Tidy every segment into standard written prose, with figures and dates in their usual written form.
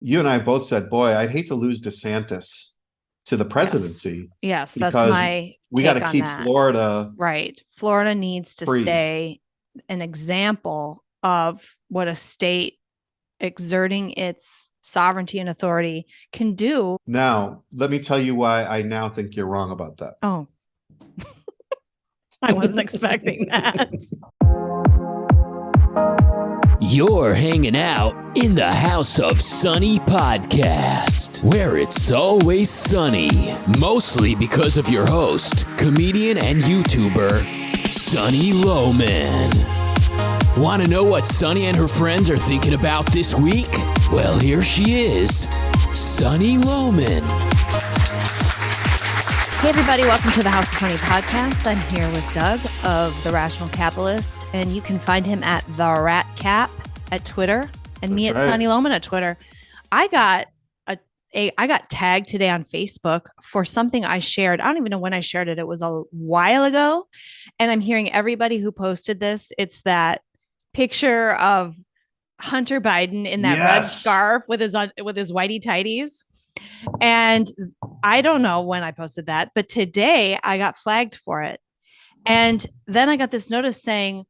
you and I both said, boy, I'd hate to lose DeSantis to the Yes. presidency Yes, that's because my we got to take on keep that. Florida Right. Florida needs to free. stay an example of what a state exerting its sovereignty and authority can do. Now, let me tell you why I now think you're wrong about that. Oh, I wasn't expecting that. You're hanging out in the House of Sunny podcast, where it's always sunny, mostly because of your host, comedian and YouTuber, Sunny Loman. Want to know what Sunny and her friends are thinking about this week? Well, here she is, Sunny Loman. Hey, everybody, welcome to the House of Sunny podcast. I'm here with Doug of The Rational Capitalist, and you can find him at The Rat Cap at Twitter and me at Sunny Loman at Twitter. I got I got tagged today on Facebook for something I shared. I don't even know when I shared it. It was a while ago, and I'm hearing everybody who posted this. It's that picture of Hunter Biden in that red scarf with his whitey tighties. And I don't know when I posted that, but today I got flagged for it. And then I got this notice saying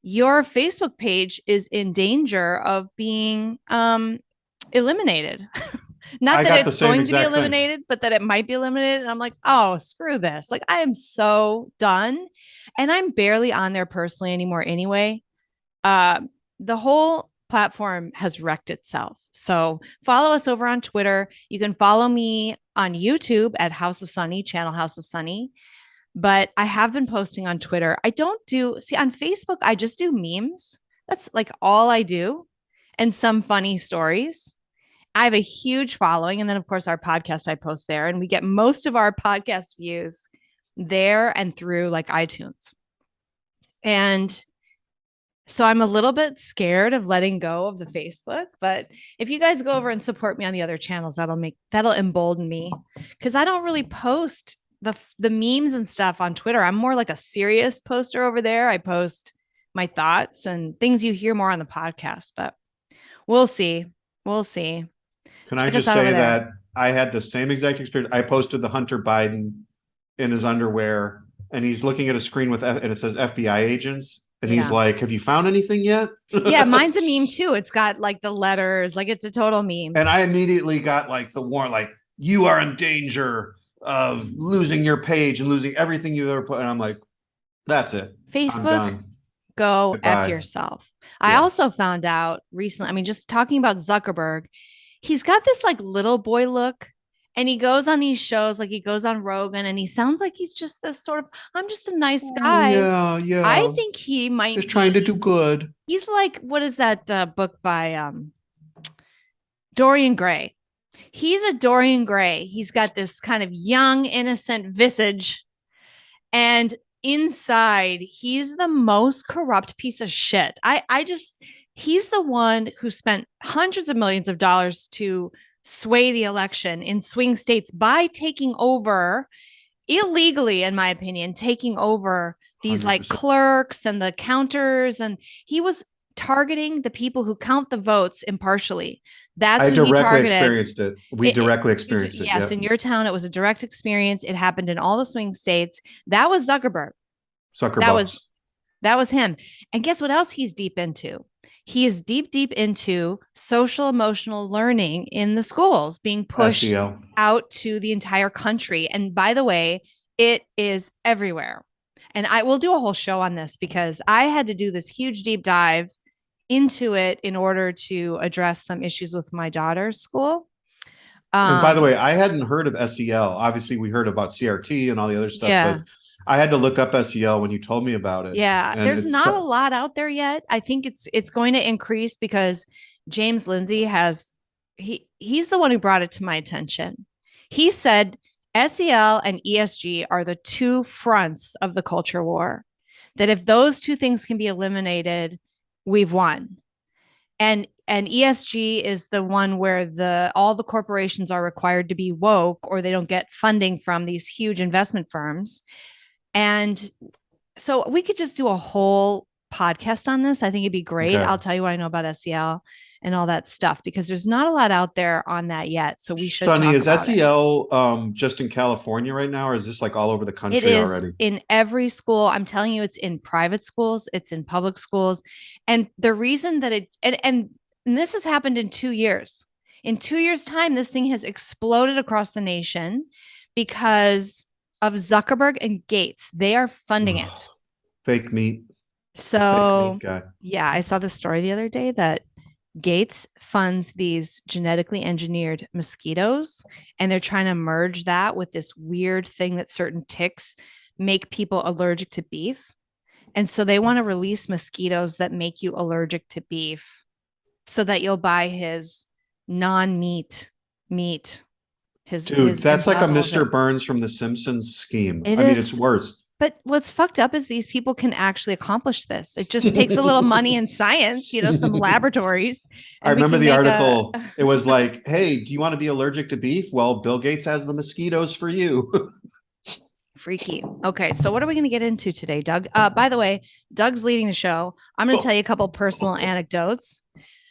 your Facebook page is in danger of being eliminated. Not that it's going to be eliminated, but that it might be eliminated. And I'm like, oh, screw this. Like, I am so done. And I'm barely on there personally anymore anyway. The whole platform has wrecked itself. So follow us over on Twitter. You can follow me on YouTube at House of Sunny, channel House of Sunny. But I have been posting on Twitter. I don't see on Facebook, I just do memes. That's like all I do, and some funny stories. I have a huge following. And then, of course, our podcast I post there, and we get most of our podcast views there and through like iTunes. And so I'm a little bit scared of letting go of the Facebook, but if you guys go over and support me on the other channels, that'll embolden me, because I don't really post the memes and stuff on Twitter. I'm more like a serious poster over there. I post my thoughts and things you hear more on the podcast, but we'll see. We'll see. Can I just say that I had the same exact experience? I posted the Hunter Biden in his underwear, and he's looking at a screen and it says FBI agents. And he's like, have you found anything yet? Yeah, mine's a meme too. It's got like the letters, like it's a total meme. And I immediately got like the warrant, like, you are in danger of losing your page and losing everything you've ever put. And I'm like, that's it. Facebook, go F yourself. Yeah. I also found out recently, I mean, just talking about Zuckerberg, he's got this like little boy look. And he goes on these shows, like he goes on Rogan, and he sounds like he's just this sort of, I'm just a nice guy. Yeah. I think he might just trying to do good. He's like, what is that book by Dorian Gray? He's a Dorian Gray. He's got this kind of young, innocent visage. And inside, he's the most corrupt piece of shit. He's the one who spent hundreds of millions of dollars to sway the election in swing states by taking over illegally, in my opinion, taking over these 100%. Like clerks and the counters. And he was targeting the people who count the votes impartially. That's who he targeted. Experienced it. We directly experienced it. Yes. In your town, it was a direct experience. It happened in all the swing states. That was Zuckerberg. That was him. And guess what else he's deep into? He is deep into social emotional learning in the schools being pushed out to the entire country. And by the way, it is everywhere. And I will do a whole show on this because I had to do this huge deep dive into it in order to address some issues with my daughter's school. And by the way, I hadn't heard of SEL. Obviously, we heard about CRT and all the other stuff, but I had to look up SEL when you told me about it. Yeah, there's not a lot out there yet. I think it's going to increase because James Lindsay he's the one who brought it to my attention. He said SEL and ESG are the two fronts of the culture war. That if those two things can be eliminated, we've won. And ESG is the one where all the corporations are required to be woke or they don't get funding from these huge investment firms. And so we could just do a whole podcast on this. I think it'd be great. Okay. I'll tell you what I know about SEL. and all that stuff, because there's not a lot out there on that yet. So we should Sunny, talk is about it. SEL just in California right now, or is this like all over the country It is already? in every school. I'm telling you, it's in private schools, it's in public schools. And the reason that and this has happened in 2 years. In 2 years' time, this thing has exploded across the nation because of Zuckerberg and Gates. They are funding it. Fake meat. So, Fake meat guy. yeah, I saw the story the other day that Gates funds these genetically engineered mosquitoes, and they're trying to merge that with this weird thing that certain ticks make people allergic to beef. And so they want to release mosquitoes that make you allergic to beef so that you'll buy his non-meat meat. Dude, that's like a Impossible Mr. Burns from The Simpsons scheme. It I mean, is. it's worse. But what's fucked up is these people can actually accomplish this. It just takes a little money and science, some laboratories. I remember the article. It was like, hey, do you want to be allergic to beef? Well, Bill Gates has the mosquitoes for you. Freaky. Okay, so what are we going to get into today, Doug? By the way, Doug's leading the show. I'm going to tell you a couple personal anecdotes,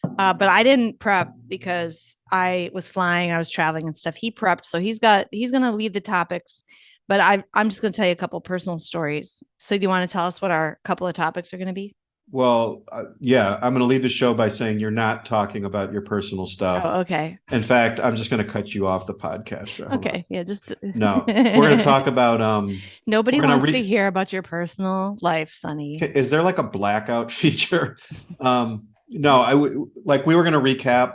but I didn't prep because I was flying, I was traveling and stuff. He prepped, so he's going to lead the topics. But I'm just going to tell you a couple personal stories. So do you want to tell us what our couple of topics are going to be? Well, yeah, I'm going to lead the show by saying you're not talking about your personal stuff. Oh, okay. In fact, I'm just going to cut you off the podcast. Okay. Yeah, just no. We're going to talk about nobody wants to hear about your personal life, Sonny. Is there like a blackout feature? No, we were going to recap.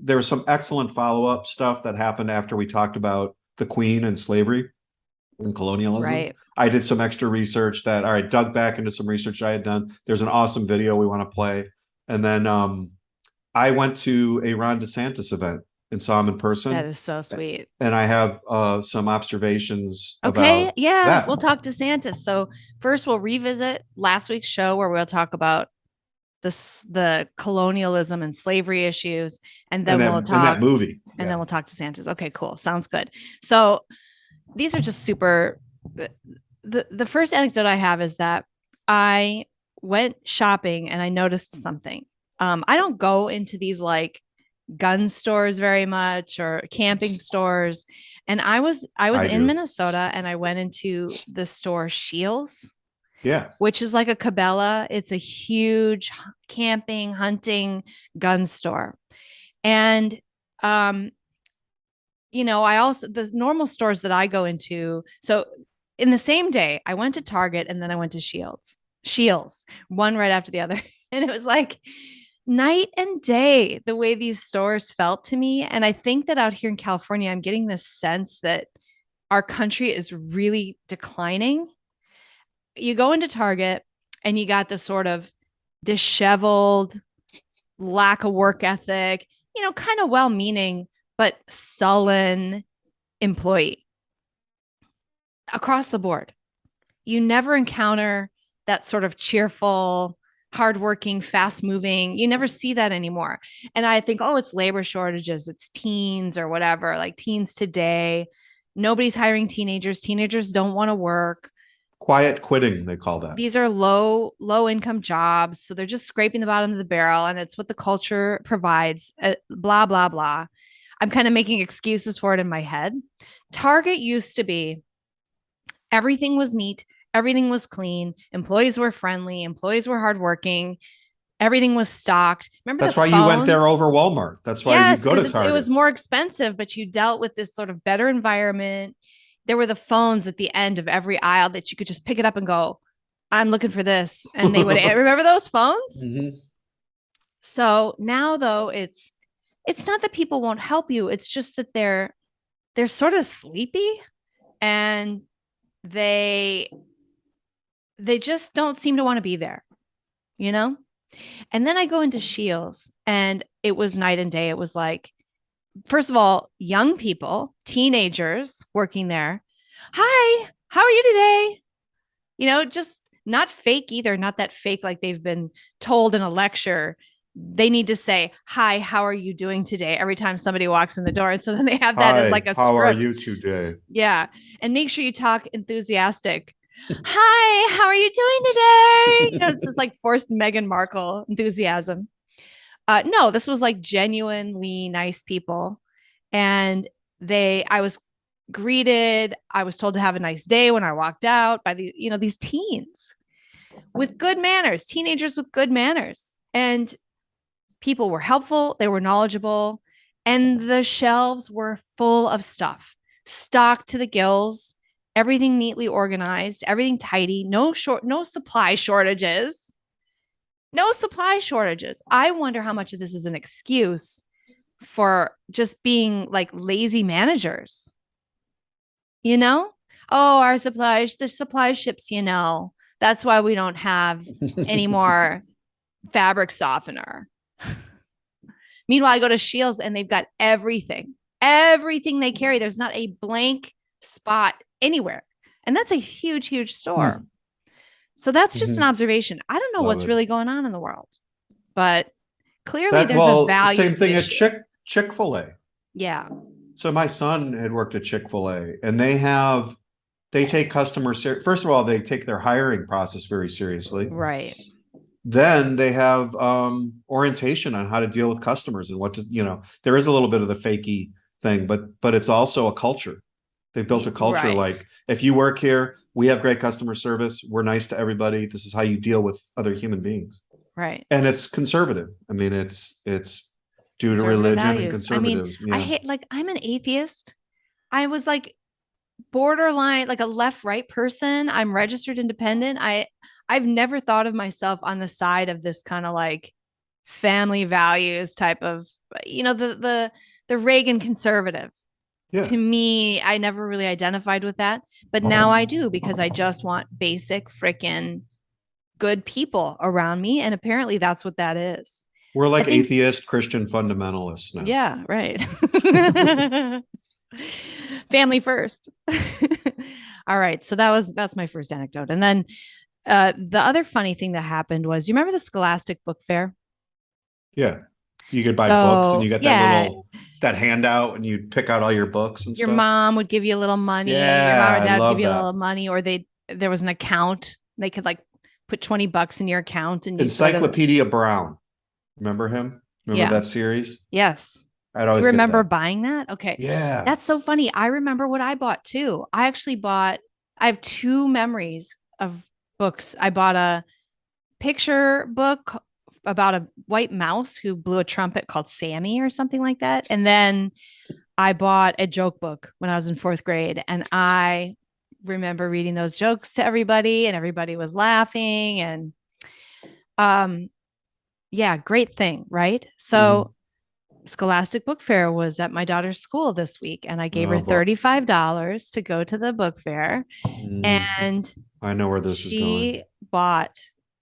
There was some excellent follow-up stuff that happened after we talked about the Queen and slavery and colonialism. Right. I did some extra research dug back into some research I had done. There's an awesome video we want to play. And then I went to a Ron DeSantis event and saw him in person. That is so sweet. And I have some observations. Okay. Yeah. That. We'll talk DeSantis. So first we'll revisit last week's show where we'll talk about the colonialism and slavery issues. And then we'll talk that movie. And then we'll talk DeSantis. Okay, cool. Sounds good. So these are just super. The first anecdote I have is that I went shopping and I noticed something. I don't go into these like gun stores very much or camping stores. And I was in Minnesota and I went into the store Scheels. Yeah. Which is like a Cabela. It's a huge camping, hunting gun store. And the normal stores that I go into. So in the same day, I went to Target and then I went to Scheels, one right after the other. And it was like night and day, the way these stores felt to me. And I think that out here in California, I'm getting this sense that our country is really declining. You go into Target and you got this sort of disheveled, lack of work ethic, kind of well-meaning, but sullen employee across the board. You never encounter that sort of cheerful, hardworking, fast-moving. You never see that anymore. And I think, it's labor shortages. It's teens or whatever, like teens today. Nobody's hiring teenagers. Teenagers don't want to work. Quiet quitting, they call that. These are low income jobs. So they're just scraping the bottom of the barrel and it's what the culture provides, blah, blah, blah. I'm kind of making excuses for it in my head. Target used to be everything was neat. Everything was clean. Employees were friendly. Employees were hardworking. Everything was stocked. Remember that's why you went there over Walmart. That's why you go to Target. It was more expensive, but you dealt with this sort of better environment. There were the phones at the end of every aisle that you could just pick it up and go, I'm looking for this. And they would remember those phones? Mm-hmm. So now though, it's not that people won't help you. It's just that they're sort of sleepy and they just don't seem to want to be there, And then I go into Scheels and it was night and day. It was like, first of all, young people, teenagers working there. Hi, how are you today? Just not fake either. Not that fake like they've been told in a lecture. They need to say, hi, how are you doing today? Every time somebody walks in the door. And so then they have that as like a how script. Are you today? Yeah. And make sure you talk enthusiastic. Hi, how are you doing today? It's just like forced Meghan Markle enthusiasm. No, this was like genuinely nice people. And I was greeted. I was told to have a nice day when I walked out by these teens with good manners, teenagers with good manners. And people were helpful. They were knowledgeable. And the shelves were full of stuff, stocked to the gills, everything neatly organized, everything tidy, no supply shortages. No supply shortages. I wonder how much of this is an excuse for just being like lazy managers. Oh, the supply ships, that's why we don't have any more fabric softener. Meanwhile, I go to Shields and they've got everything they carry. There's not a blank spot anywhere. And that's a huge, huge store. So that's just an observation. I don't know what's really going on in the world, but clearly there's a value. Same thing issue. At Chick-fil-A. Yeah. So my son had worked at Chick-fil-A, and they take customers. First of all, they take their hiring process very seriously. Right. Then they have orientation on how to deal with customers and there is a little bit of the fakey thing, but it's also a culture. They've built a culture. Right. Like, if you work here, we have great customer service. We're nice to everybody. This is how you deal with other human beings. Right. And it's conservative. I mean, it's due to religion and conservatives. I mean, I hate, I'm an atheist. I was like borderline, like a left-right person. I'm registered independent. I've never thought of myself on the side of this kind of like family values type of, the Reagan conservative. Yeah. To me, I never really identified with that, but now I do, because I just want basic freaking good people around me. And apparently that's what that is. We're like atheist Christian fundamentalists now. Yeah, right. Family first. All right. So that's my first anecdote. And then the other funny thing that happened was, you remember the Scholastic Book Fair? Yeah. You could buy books and you got that handout, and you'd pick out all your books and your stuff. Mom would give you a little money. Yeah, your mom or dad would give you a little money, or there was an account. They could like put $20 in your account. And Encyclopedia Brown. Remember him? Remember that series? Yes. I'd always remember buying that. Okay. Yeah. That's so funny. I remember what I bought too. I have two memories of books. I bought a picture book about a white mouse who blew a trumpet called Sammy or something like that. And then I bought a joke book when I was in 4th grade. And I remember reading those jokes to everybody, and everybody was laughing. And great thing. Right. So Scholastic Book Fair was at my daughter's school this week, and I gave her $35 to go to the book fair. And I know where this is going. She bought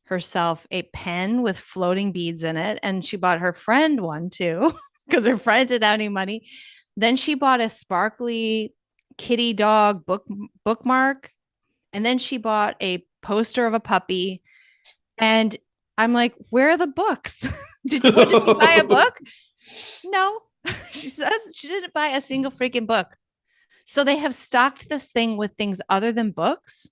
herself a pen with floating beads in it, and she bought her friend one too, because her friend didn't have any money. Then she bought a sparkly kitty dog bookmark, and then she bought a poster of a puppy. And I'm like, where are the books? Did you buy a book? No, she says she didn't buy a single freaking book. So they have stocked this thing with things other than books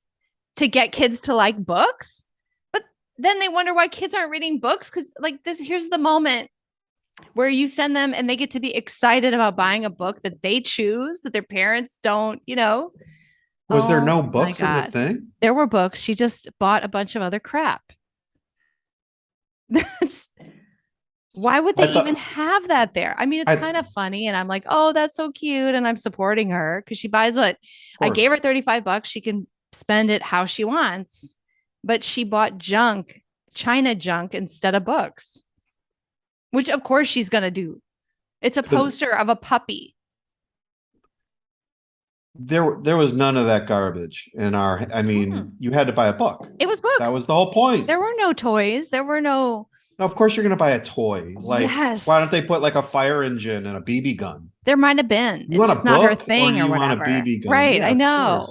to get kids to like books. But then they wonder why kids aren't reading books. Because here's the moment where you send them and they get to be excited about buying a book that they choose, that their parents don't, Was there no books in the thing? There were books. She just bought a bunch of other crap. Why would they even have that there? I mean, it's kind of funny. And I'm like, oh, that's so cute. And I'm supporting her because she buys what I gave her $35. She can spend it how she wants. But she bought China junk instead of books, which of course she's going to do. It's a poster of a puppy. There was none of that garbage in our, you had to buy a book. It was books. That was the whole point. There were no toys. There were no. No, of course you're going to buy a toy. Like, yes. Why don't they put like a fire engine and a BB gun? There might have been. It's just not her thing or whatever. Want a BB gun? Right. Yeah, I know.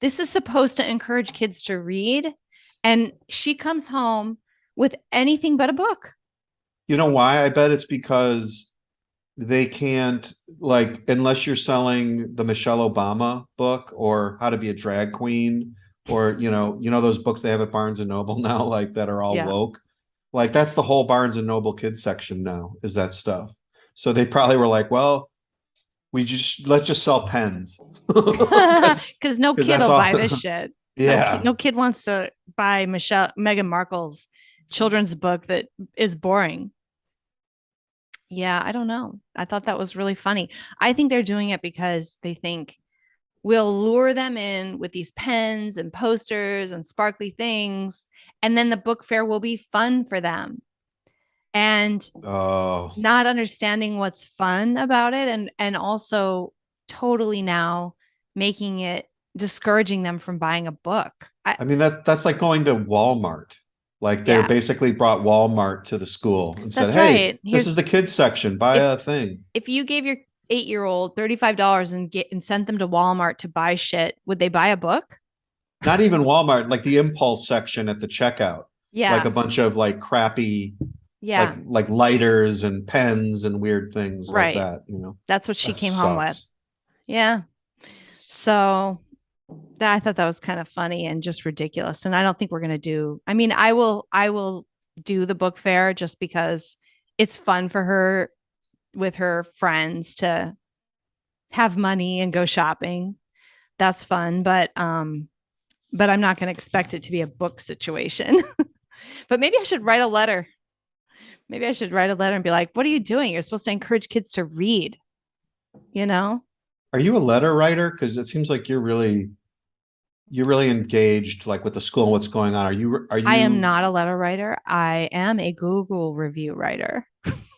This is supposed to encourage kids to read. And she comes home with anything but a book. You know why? I bet it's because they can't, like, unless you're selling the Michelle Obama book or How to Be a Drag Queen, or, you know, those books they have at Barnes and Noble now, like that are all woke. Like that's the whole Barnes and Noble kids section now is that stuff. So they probably were like, well, let's just sell pens. Because no kid that's will all. buy this shit. Yeah. No kid wants to buy Meghan Markle's children's book that is boring. Yeah, I don't know. I thought that was really funny. I think they're doing it because they think we'll lure them in with these pens and posters and sparkly things, and then the book fair will be fun for them. And not understanding what's fun about it, and also totally now making it discouraging them from buying a book. I mean, that's like going to Walmart. Like they basically brought Walmart to the school and said, hey, right. This is the kids section. Buy a thing. If you gave your 8-year-old $35 and sent them to Walmart to buy shit, would they buy a book? Not even Walmart, like the impulse section at the checkout. Yeah. Like a bunch of like crappy, like lighters and pens and weird things like that, you know. That's what she came home with. Yeah. So I thought that was kind of funny and just ridiculous. And I don't think we're going to do, I mean, I will do the book fair just because it's fun for her with her friends to have money and go shopping. That's fun. But I'm not going to expect it to be a book situation. But maybe I should write a letter. Maybe I should write a letter and be like, what are you doing? You're supposed to encourage kids to read, you know? Are you a letter writer? Because it seems like you're really engaged, like with the school and what's going on. Are you? I am not a letter writer. I am a Google review writer.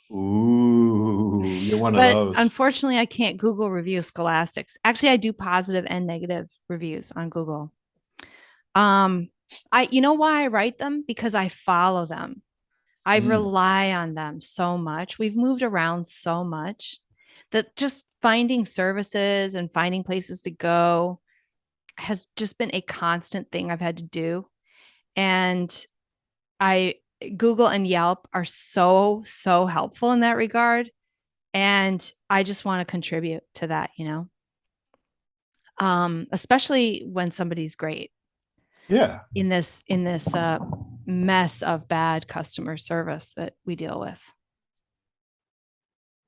Ooh, you're one of those. Unfortunately, I can't Google review scholastics. Actually, I do positive and negative reviews on Google. You know why I write them? Because I follow them. I rely on them so much. We've moved around so much that just finding services and finding places to go has just been a constant thing I've had to do. And Google and Yelp are so helpful in that regard. And I just want to contribute to that, you know, especially when somebody's great. Yeah. In this mess of bad customer service that we deal with.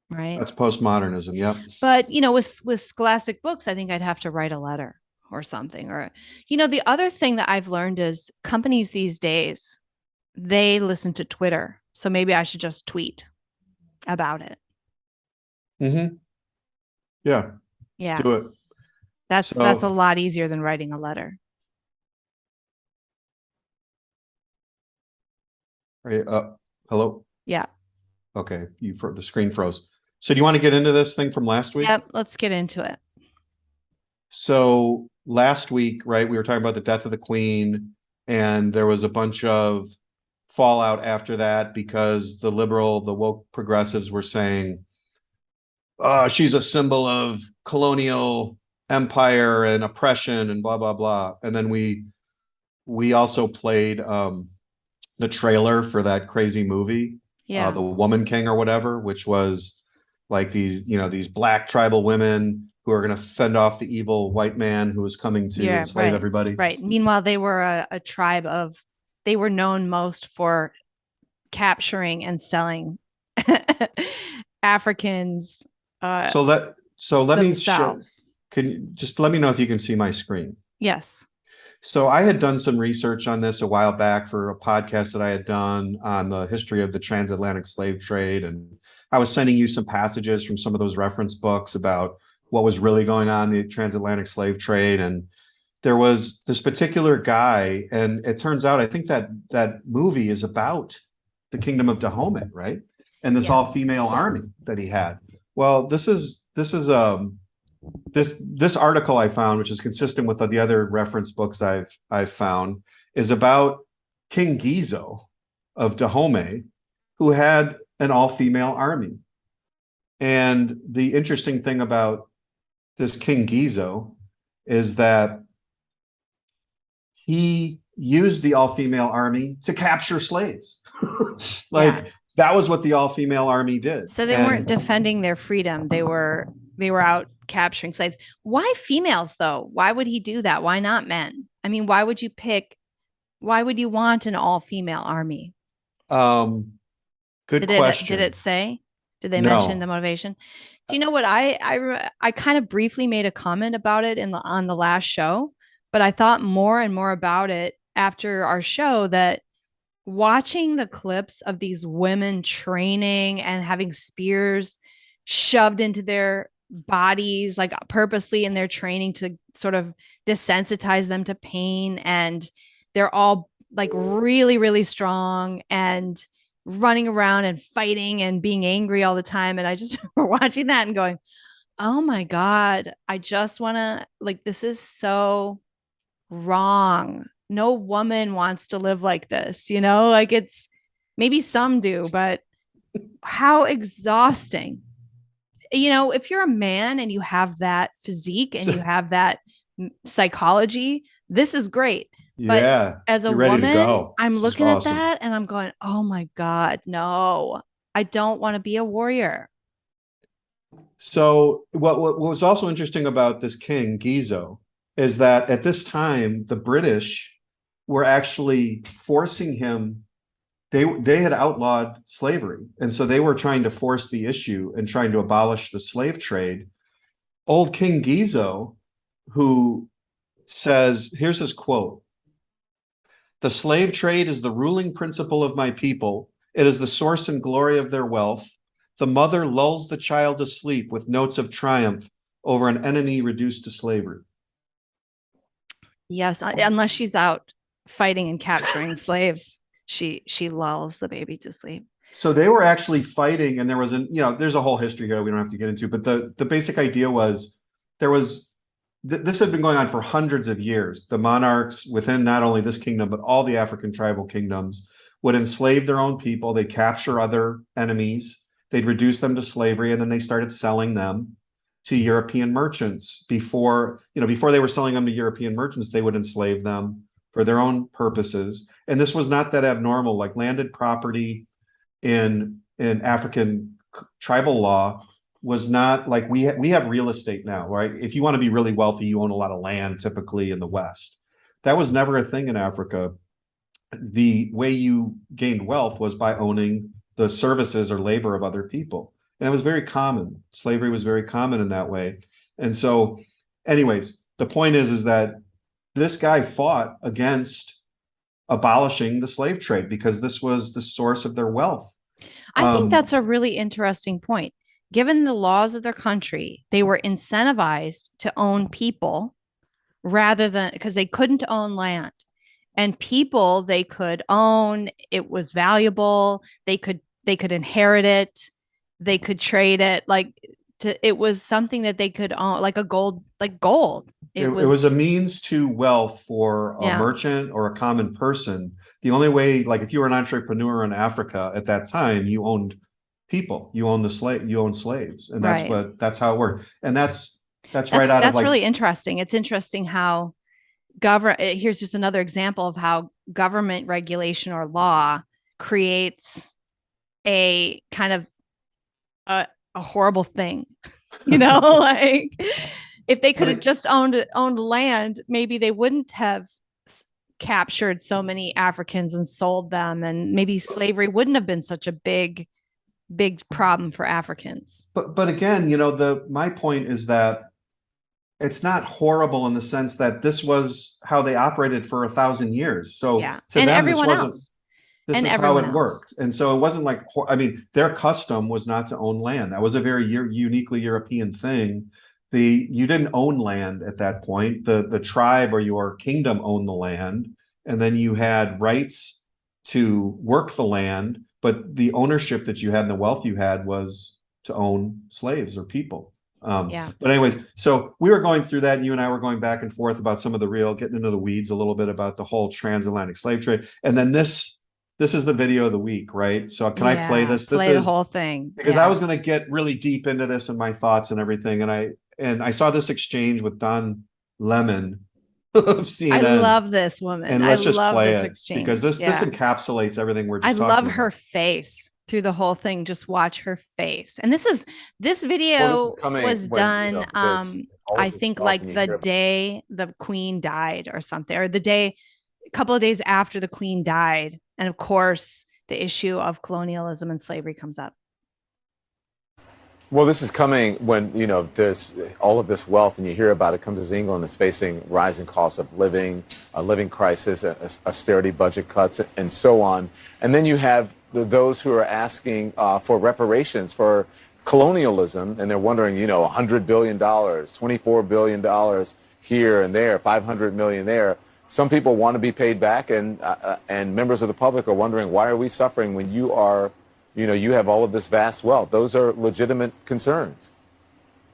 Right. That's postmodernism. Yep. But, you know, with Scholastic books, I think I'd have to write a letter or something. Or, you know, the other thing that I've learned is companies these days, they listen to Twitter. So maybe I should just tweet about it. Mm-hmm. Yeah. Yeah. Do it. That's a lot easier than writing a letter. Hello? Yeah. Okay. The screen froze. So do you want to get into this thing from last week? Yep. Let's get into it. So last week, right, we were talking about the death of the Queen, and there was a bunch of fallout after that because the woke progressives were saying, she's a symbol of colonial empire and oppression and blah, blah, blah. And then we also played the trailer for that crazy movie, The Woman King or whatever, which was like these black tribal women who are going to fend off the evil white man who was coming to enslave everybody. Right. Meanwhile, they were a tribe they were known most for capturing and selling Africans. So let me show. Can you just let me know if you can see my screen? Yes. So I had done some research on this a while back for a podcast that I had done on the history of the transatlantic slave trade. And I was sending you some passages from some of those reference books about what was really going on in the transatlantic slave trade. And there was this particular guy, and it turns out, I think that movie is about the Kingdom of Dahomey, right? And this all-female army that he had. Well, this article I found, which is consistent with the other reference books I've found, is about King Gizo of Dahomey, who had an all-female army. And the interesting thing about this King Gizo is that he used the all-female army to capture slaves. That was what the all-female army did. So they weren't defending their freedom. They were out capturing slaves. Why females though? Why would he do that? Why not men? I mean, why would you want an all-female army? Good question. Did it say? Did they No. mention the motivation? Do you know what I kind of briefly made a comment about it on the last show, but I thought more and more about it after our show, that watching the clips of these women training and having spears shoved into their bodies, like purposely in their training to sort of desensitize them to pain. And they're all like really, really strong and running around and fighting and being angry all the time. And I just remember watching that and going, oh my God, I just want to, like, this is so wrong. No woman wants to live like this, like it's maybe some do, but how exhausting. If you're a man and you have that physique and you have that psychology, this is great. Yeah. But as a woman, I'm looking at that and I'm going, oh my God, no, I don't want to be a warrior. So what was also interesting about this king, Gizo, is that at this time, the British were actually forcing him. They had outlawed slavery. And so they were trying to force the issue and trying to abolish the slave trade. Old King Gizo, who says, here's his quote: "The slave trade is the ruling principle of my people. It is the source and glory of their wealth. The mother lulls the child to sleep with notes of triumph over an enemy reduced to slavery." Yes, unless she's out fighting and capturing slaves, she lulls the baby to sleep. So they were actually fighting, and there was there's a whole history here we don't have to get into, but the basic idea was this had been going on for hundreds of years. The monarchs within not only this kingdom, but all the African tribal kingdoms would enslave their own people. They'd capture other enemies. They'd reduce them to slavery, and then they started selling them to European merchants. Before they were selling them to European merchants, they would enslave them for their own purposes. And this was not that abnormal. Like landed property in African tribal law was not like we have real estate now, right? If you want to be really wealthy, you own a lot of land, typically in the West. That was never a thing in Africa. The way you gained wealth was by owning the services or labor of other people. And it was very common. Slavery was very common in that way. And so, anyways, the point is that this guy fought against abolishing the slave trade because this was the source of their wealth. I think that's a really interesting point. Given the laws of their country, they were incentivized to own people rather than, because they couldn't own land. And people they could own, it was valuable. They could inherit it. They could trade it. It was something that they could own, like gold. It was a means to wealth for a merchant or a common person. The only way, like if you were an entrepreneur in Africa at that time, you owned people, you owned slaves. And that's how it worked. And that's really interesting. It's interesting how here's just another example of how government regulation or law creates a kind of a horrible thing, like if they could have just owned land, maybe they wouldn't have captured so many Africans and sold them. And maybe slavery wouldn't have been such a big problem for Africans. But again, my point is that it's not horrible in the sense that this was how they operated for 1,000 years. So to them, everyone else. This is how it worked. And so it wasn't like, their custom was not to own land. That was a very uniquely European thing. You didn't own land at that point. The tribe or your kingdom owned the land. And then you had rights to work the land. But the ownership that you had and the wealth you had was to own slaves or people. But anyways, so we were going through that, and you and I were going back and forth about some of getting into the weeds a little bit about the whole transatlantic slave trade. And then this is the video of the week, right? So can I play this? Play the whole thing. Because I was going to get really deep into this and my thoughts and everything. And I saw this exchange with Don Lemon of CNN. I love this woman. And let's just play this it exchange because this encapsulates everything we're just talking about. I love her face through the whole thing. Just watch her face. And this video was done, I think like the day the Queen died or something, or a couple of days after the Queen died. And of course, the issue of colonialism and slavery comes up. Well, this is coming when, there's all of this wealth, and you hear about it, comes as England is facing rising costs of living, a living crisis, austerity budget cuts, and so on. And then you have those who are asking for reparations for colonialism, and they're wondering, $100 billion, $24 billion here and there, $500 million there. Some people want to be paid back, and members of the public are wondering, why are we suffering when you have all of this vast wealth? Those are legitimate concerns.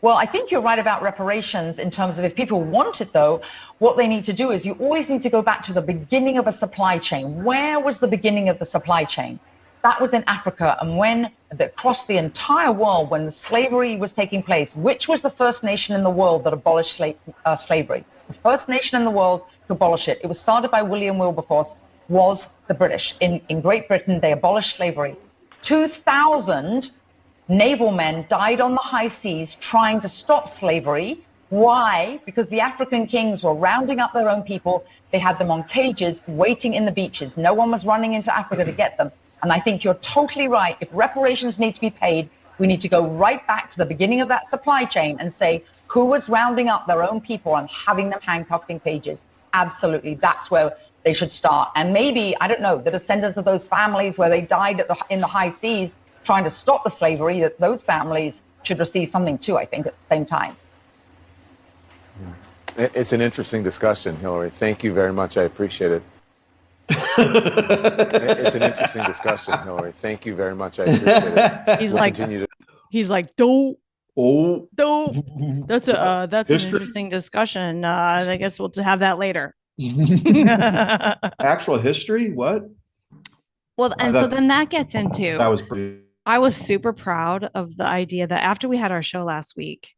Well, I think you're right about reparations in terms of if people want it, though, what they need to do is you always need to go back to the beginning of a supply chain. Where was the beginning of the supply chain? That was in Africa. And when across the entire world, when the slavery was taking place, which was the first nation in the world that abolished slavery? The first nation in the world to abolish it. It was started by William Wilberforce, was the British. In Great Britain, they abolished slavery. 2,000 naval men died on the high seas trying to stop slavery. Why? Because the African kings were rounding up their own people. They had them on cages waiting in the beaches. No one was running into Africa to get them. And I think you're totally right. If reparations need to be paid, we need to go right back to the beginning of that supply chain and say, who was rounding up their own people and having them handcuffed in cages? Absolutely. That's where they should start. And maybe, I don't know, the descendants of those families where they died in the high seas trying to stop the slavery, that those families should receive something too, I think, at the same time. It's an interesting discussion, Hillary. Thank you very much. I appreciate it. It's an interesting discussion, Hillary. Thank you very much. I appreciate it. He's like, don't. That's an interesting discussion. I guess we'll have that later. Actual history? What? Well, and so then that gets into. That was pretty. I was super proud of the idea that after we had our show last week,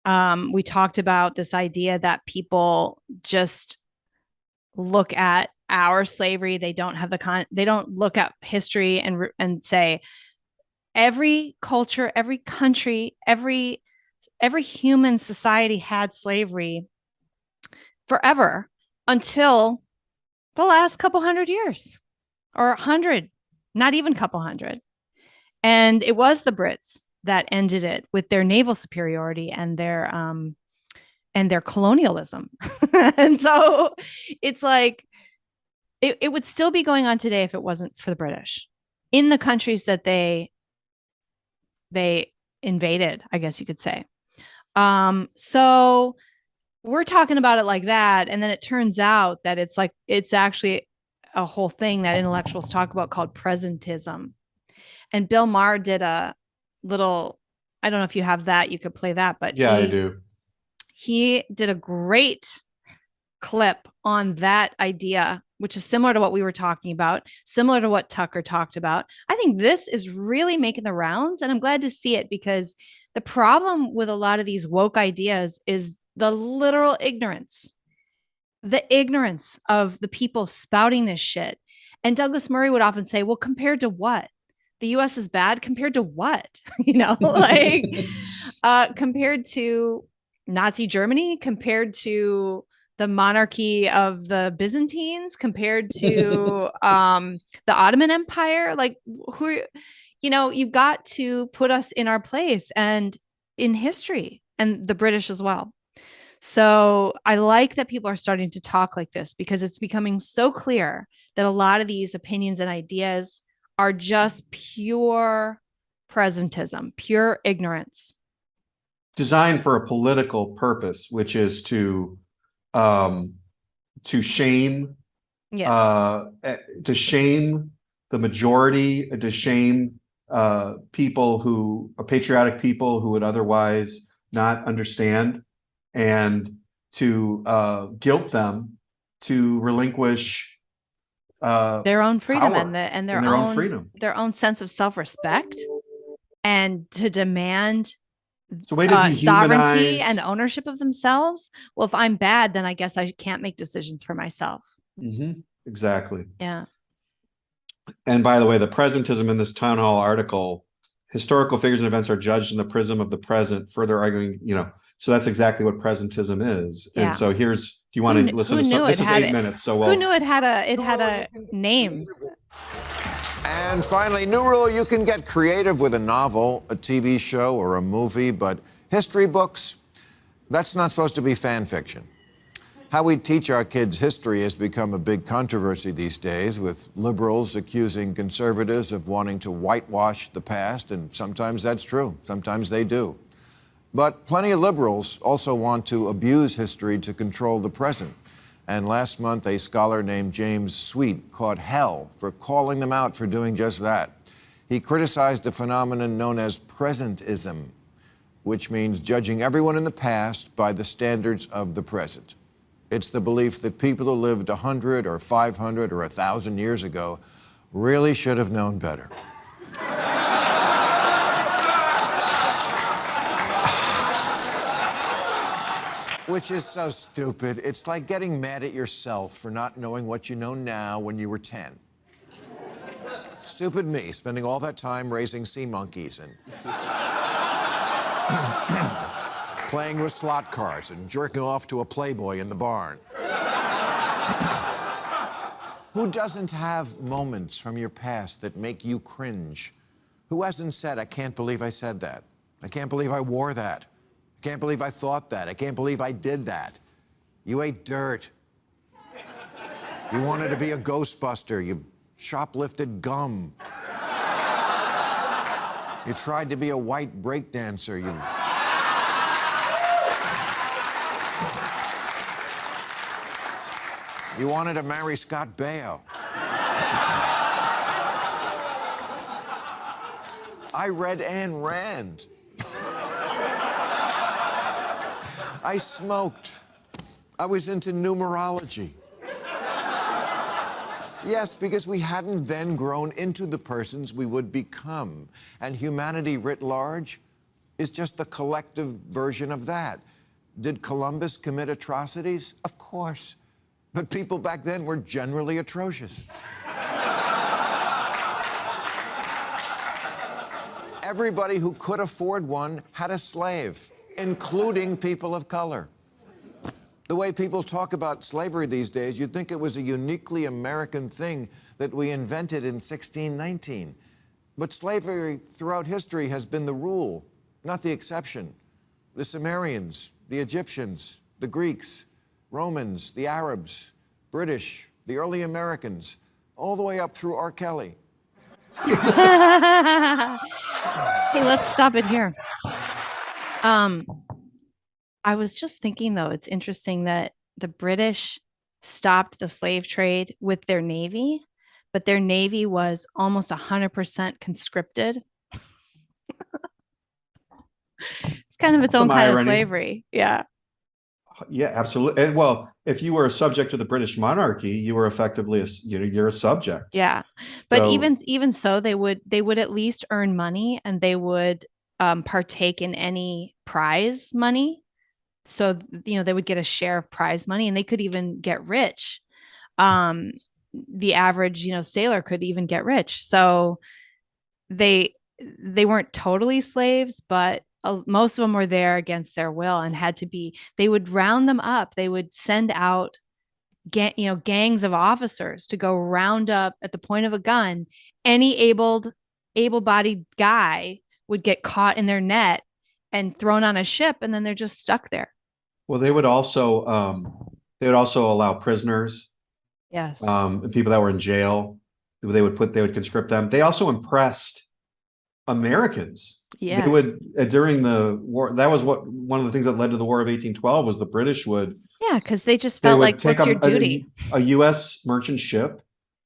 we talked about this idea that people just look at our slavery. They don't have they don't look at history and say every culture, every country, every human society had slavery forever until the last couple hundred years, or 100, not even couple hundred. And it was the Brits that ended it with their naval superiority and their colonialism. And so it's like, it would still be going on today if it wasn't for the British in the countries that they invaded, I guess you could say. So we're talking about it like that. And then it turns out that it's actually a whole thing that intellectuals talk about called presentism. And Bill Maher did a little, I don't know if you have that, you could play that, but yeah, I do. He did a great clip on that idea, which is similar to what we were talking about, similar to what Tucker talked about. I think this is really making the rounds, and I'm glad to see it, because the problem with a lot of these woke ideas is the literal ignorance of the people spouting this shit. And Douglas Murray would often say, well, compared to what? The US is bad compared to what? Compared to Nazi Germany, compared to the monarchy of the Byzantines, compared to the Ottoman Empire. You've got to put us in our place and in history, and the British as well. So I like that people are starting to talk like this, because it's becoming so clear that a lot of these opinions and ideas are just pure presentism, pure ignorance. Designed for a political purpose, which is to shame, to shame the majority, to shame people who are patriotic people who would otherwise not understand, and to guilt them to relinquish their own freedom power and their own freedom, their own sense of self-respect, and to demand sovereignty and ownership of themselves. Well, if I'm bad, then I guess I can't make decisions for myself. Mm-hmm. Exactly. Yeah. And by the way, the presentism in this town hall article, historical figures and events are judged in the prism of the present, further arguing, so that's exactly what presentism is. Yeah. And so do you want to listen to something? This is 8 minutes. So who knew it had a name? And finally, new rule, you can get creative with a novel, a TV show, or a movie, but history books, that's not supposed to be fan fiction. How we teach our kids history has become a big controversy these days, with liberals accusing conservatives of wanting to whitewash the past, and sometimes that's true. Sometimes they do. But plenty of liberals also want to abuse history to control the present. And last month, a scholar named James Sweet caught hell for calling them out for doing just that. He criticized a phenomenon known as presentism, which means judging everyone in the past by the standards of the present. It's the belief that people who lived 100 or 500 or 1,000 years ago really should have known better. Which is so stupid. It's like getting mad at yourself for not knowing what you know now when you were 10. Stupid me, spending all that time raising sea monkeys and playing with slot cards and jerking off to a Playboy in the barn. Who doesn't have moments from your past that make you cringe? Who hasn't said, I can't believe I said that? I can't believe I wore that. I can't believe I thought that. I can't believe I did that. You ate dirt. You wanted to be a Ghostbuster. You shoplifted gum. You tried to be a white breakdancer. You wanted to marry Scott Baio. I read Ayn Rand. I smoked. I was into numerology. Yes, because we hadn't then grown into the persons we would become. And humanity writ large is just the collective version of that. Did Columbus commit atrocities? Of course. But people back then were generally atrocious. Everybody who could afford one had a slave, including people of color. The way people talk about slavery these days, you'd think it was a uniquely American thing that we invented in 1619. But slavery throughout history has been the rule, not the exception. The Sumerians, the Egyptians, the Greeks, Romans, the Arabs, British, the early Americans, all the way up through R. Kelly. Hey, let's stop it here. I was just thinking, though, it's interesting that the British stopped the slave trade with their navy, but their navy was almost 100% conscripted. It's kind of its own kind of slavery. Yeah. Yeah, absolutely. And well, if you were a subject of the British monarchy, you were effectively you're a subject. Yeah. But So- even so, they would at least earn money, and they would partake in any prize money. So, they would get a share of prize money, and they could even get rich. The average, sailor could even get rich. So they weren't totally slaves, but most of them were there against their will and had to be. They would round them up. They would send out gangs of officers to go round up at the point of a gun. Any able-bodied guy would get caught in their net and thrown on a ship, and then they're just stuck there. Well, they would also allow prisoners, Yes. and people that were in jail. They would conscript them. They also impressed Americans. Yes. They would during the war. That was one of the things that led to the War of 1812 was the British would. Yeah, because they just felt like, what's your duty? A U.S. merchant ship.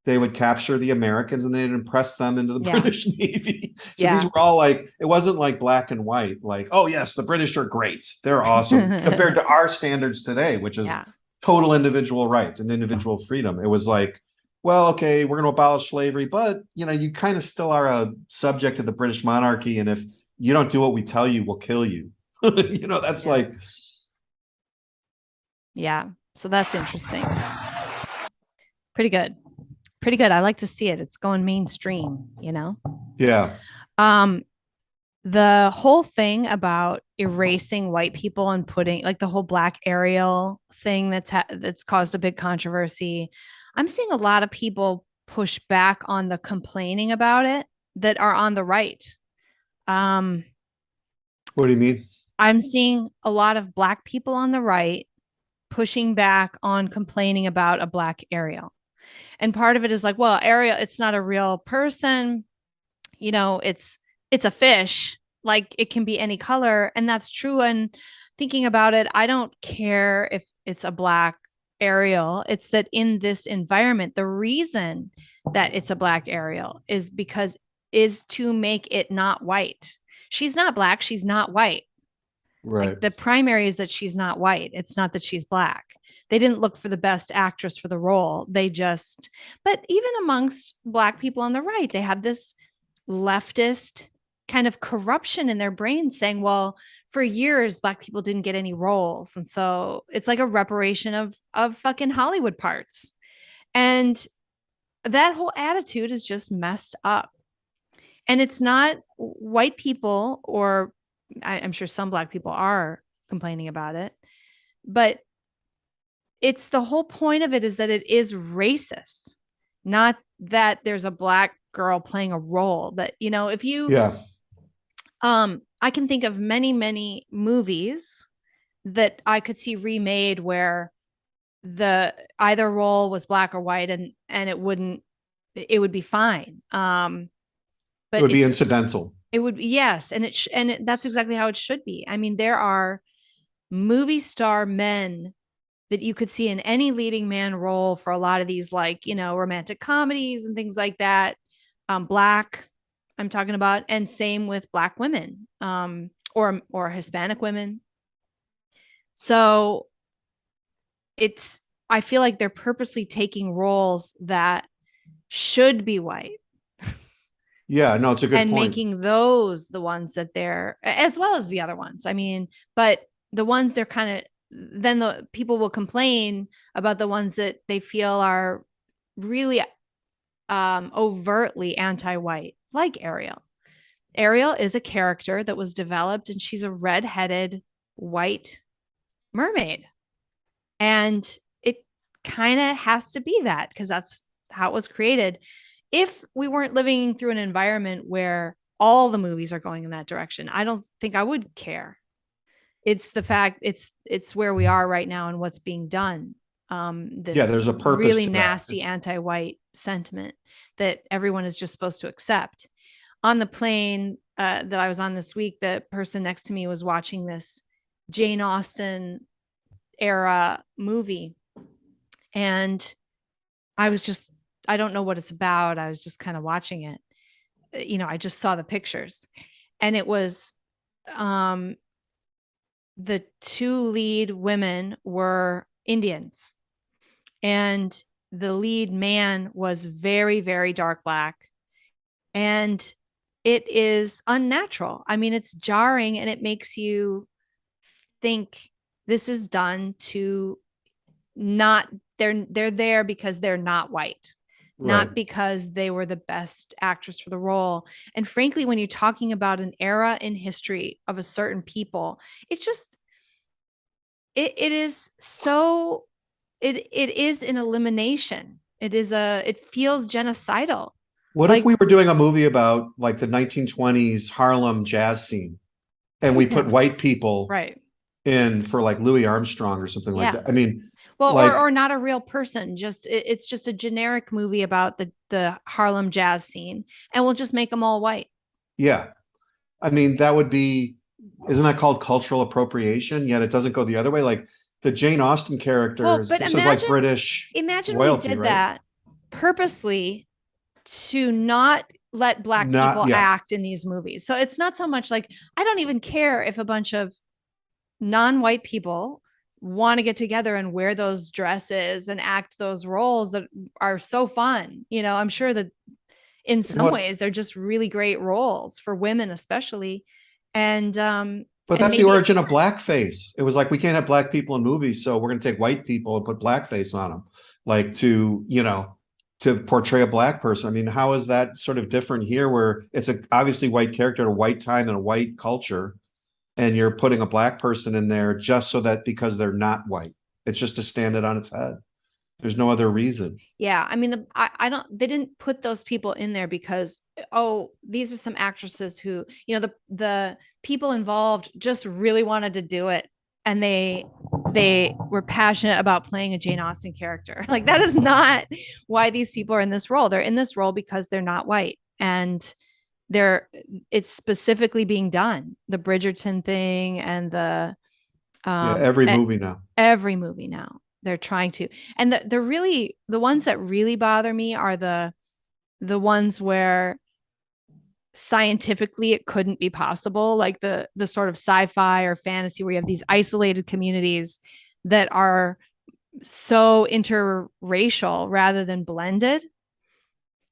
They would capture the Americans and they'd impress them into the British Navy. So these were all it wasn't like black and white, like, oh yes, the British are great. They're awesome compared to our standards today, which is total individual rights and individual freedom. It was like, well, okay, we're going to abolish slavery, but you kind of still are a subject of the British monarchy. And if you don't do what we tell you, we'll kill you. That's like. Yeah. So that's interesting. Pretty good. I like to see it. It's going mainstream, Yeah. The whole thing about erasing white people and putting the whole Black Ariel thing that's caused a big controversy. I'm seeing a lot of people push back on the complaining about it that are on the right. What do you mean? I'm seeing a lot of Black people on the right pushing back on complaining about a Black Ariel. And part of it is like, well, Ariel, it's not a real person. You know, it's a fish. Like it can be any color. And that's true. And thinking about it, I don't care if it's a Black Ariel. It's that in this environment, the reason that it's a Black Ariel is to make it not white. She's not Black. She's not white. Right. Like the primary is that she's not white. It's not that she's Black. They didn't look for the best actress for the role. But even amongst Black people on the right, they have this leftist kind of corruption in their brains saying, well, for years, Black people didn't get any roles. And so it's like a reparation of fucking Hollywood parts. And that whole attitude is just messed up. And it's not white people, or I'm sure some Black people are complaining about it, but it's the whole point of it is that it is racist, not that there's a Black girl playing a role. That, you know, if you, I can think of many, many movies that I could see remade where either role was Black or white, and it would be fine. But it would be incidental. It would, yes, and that's exactly how it should be. I mean, there are movie star men that you could see in any leading man role for a lot of these, like, you know, romantic comedies and things like that. Black, I'm talking about, and same with Black women, or Hispanic women. So I feel like they're purposely taking roles that should be white. Yeah, no, it's a good point. And making those the ones that they're, as well as the other ones. I mean, but the ones they're kind of, then the people will complain about the ones that they feel are really overtly anti-white, like Ariel. Ariel is a character that was developed, and she's a red-headed white mermaid. And it kind of has to be that, because that's how it was created. If we weren't living through an environment where all the movies are going in that direction, I don't think I would care. It's the fact it's where we are right now and what's being done. There's a purpose really to nasty anti-white sentiment that everyone is just supposed to accept. On the plane that I was on this week, the person next to me was watching this Jane Austen era movie, and I don't know what it's about. I was just kind of watching it. You know, I just saw the pictures, and it was the two lead women were Indians, and the lead man was very, very dark Black, and it is unnatural. I mean, it's jarring, and it makes you think this is done to not, they're there because they're not white. Not because they were the best actress for the role. And frankly, when you're talking about an era in history of a certain people, it's just, it is an elimination. It feels genocidal. What if we were doing a movie about like the 1920s Harlem jazz scene, and we put white people in for like Louis Armstrong or something like that? I mean, well, like, or not a real person. It's just a generic movie about the Harlem jazz scene, and we'll just make them all white. Yeah, I mean, isn't that called cultural appropriation? Yet it doesn't go the other way. Like the Jane Austen characters, this is like British. Imagine royalty, we did that purposely to not let Black people act in these movies. So it's not so much like, I don't even care if a bunch of non-white people want to get together and wear those dresses and act those roles that are so fun. You know, I'm sure that in some ways they're just really great roles for women, especially. And but that's the origin of blackface. It was like, we can't have Black people in movies, so we're going to take white people and put blackface on them, like to portray a Black person. I mean, how is that sort of different here, where it's a obviously white character at a white time and a white culture, and you're putting a Black person in there just so that because they're not white, it's just to stand it on its head. There's no other reason. Yeah, I mean, I don't. They didn't put those people in there because, oh, these are some actresses who, the people involved just really wanted to do it, and they were passionate about playing a Jane Austen character. Like, that is not why these people are in this role. They're in this role because they're not white, and it's specifically being done. The Bridgerton thing and the every movie now. Every movie now. They're trying to, and the ones that really bother me are the ones where scientifically it couldn't be possible, like the sort of sci-fi or fantasy where you have these isolated communities that are so interracial rather than blended.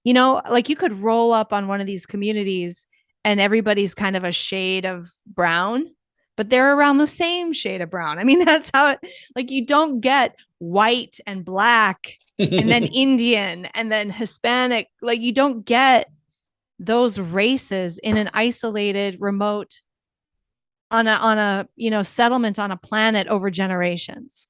Like you could roll up on one of these communities and everybody's kind of a shade of brown, but they're around the same shade of brown. I mean, that's how like you don't get white and black and then Indian and then Hispanic. Like you don't get those races in an isolated, remote, on a settlement on a planet over generations.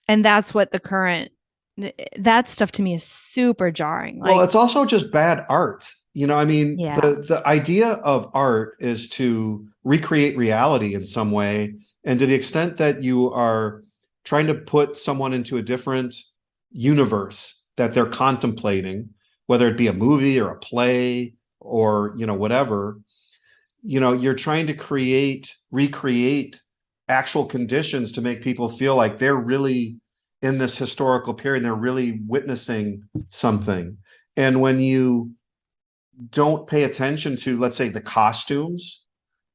And that's what that stuff to me is super jarring. Well, it's also just bad art. I mean, yeah. the idea of art is to recreate reality in some way. And to the extent that you are trying to put someone into a different universe that they're contemplating, whether it be a movie or a play or, whatever, you're trying to recreate actual conditions to make people feel like they're really in this historical period. They're really witnessing something. And when you don't pay attention to, let's say, the costumes,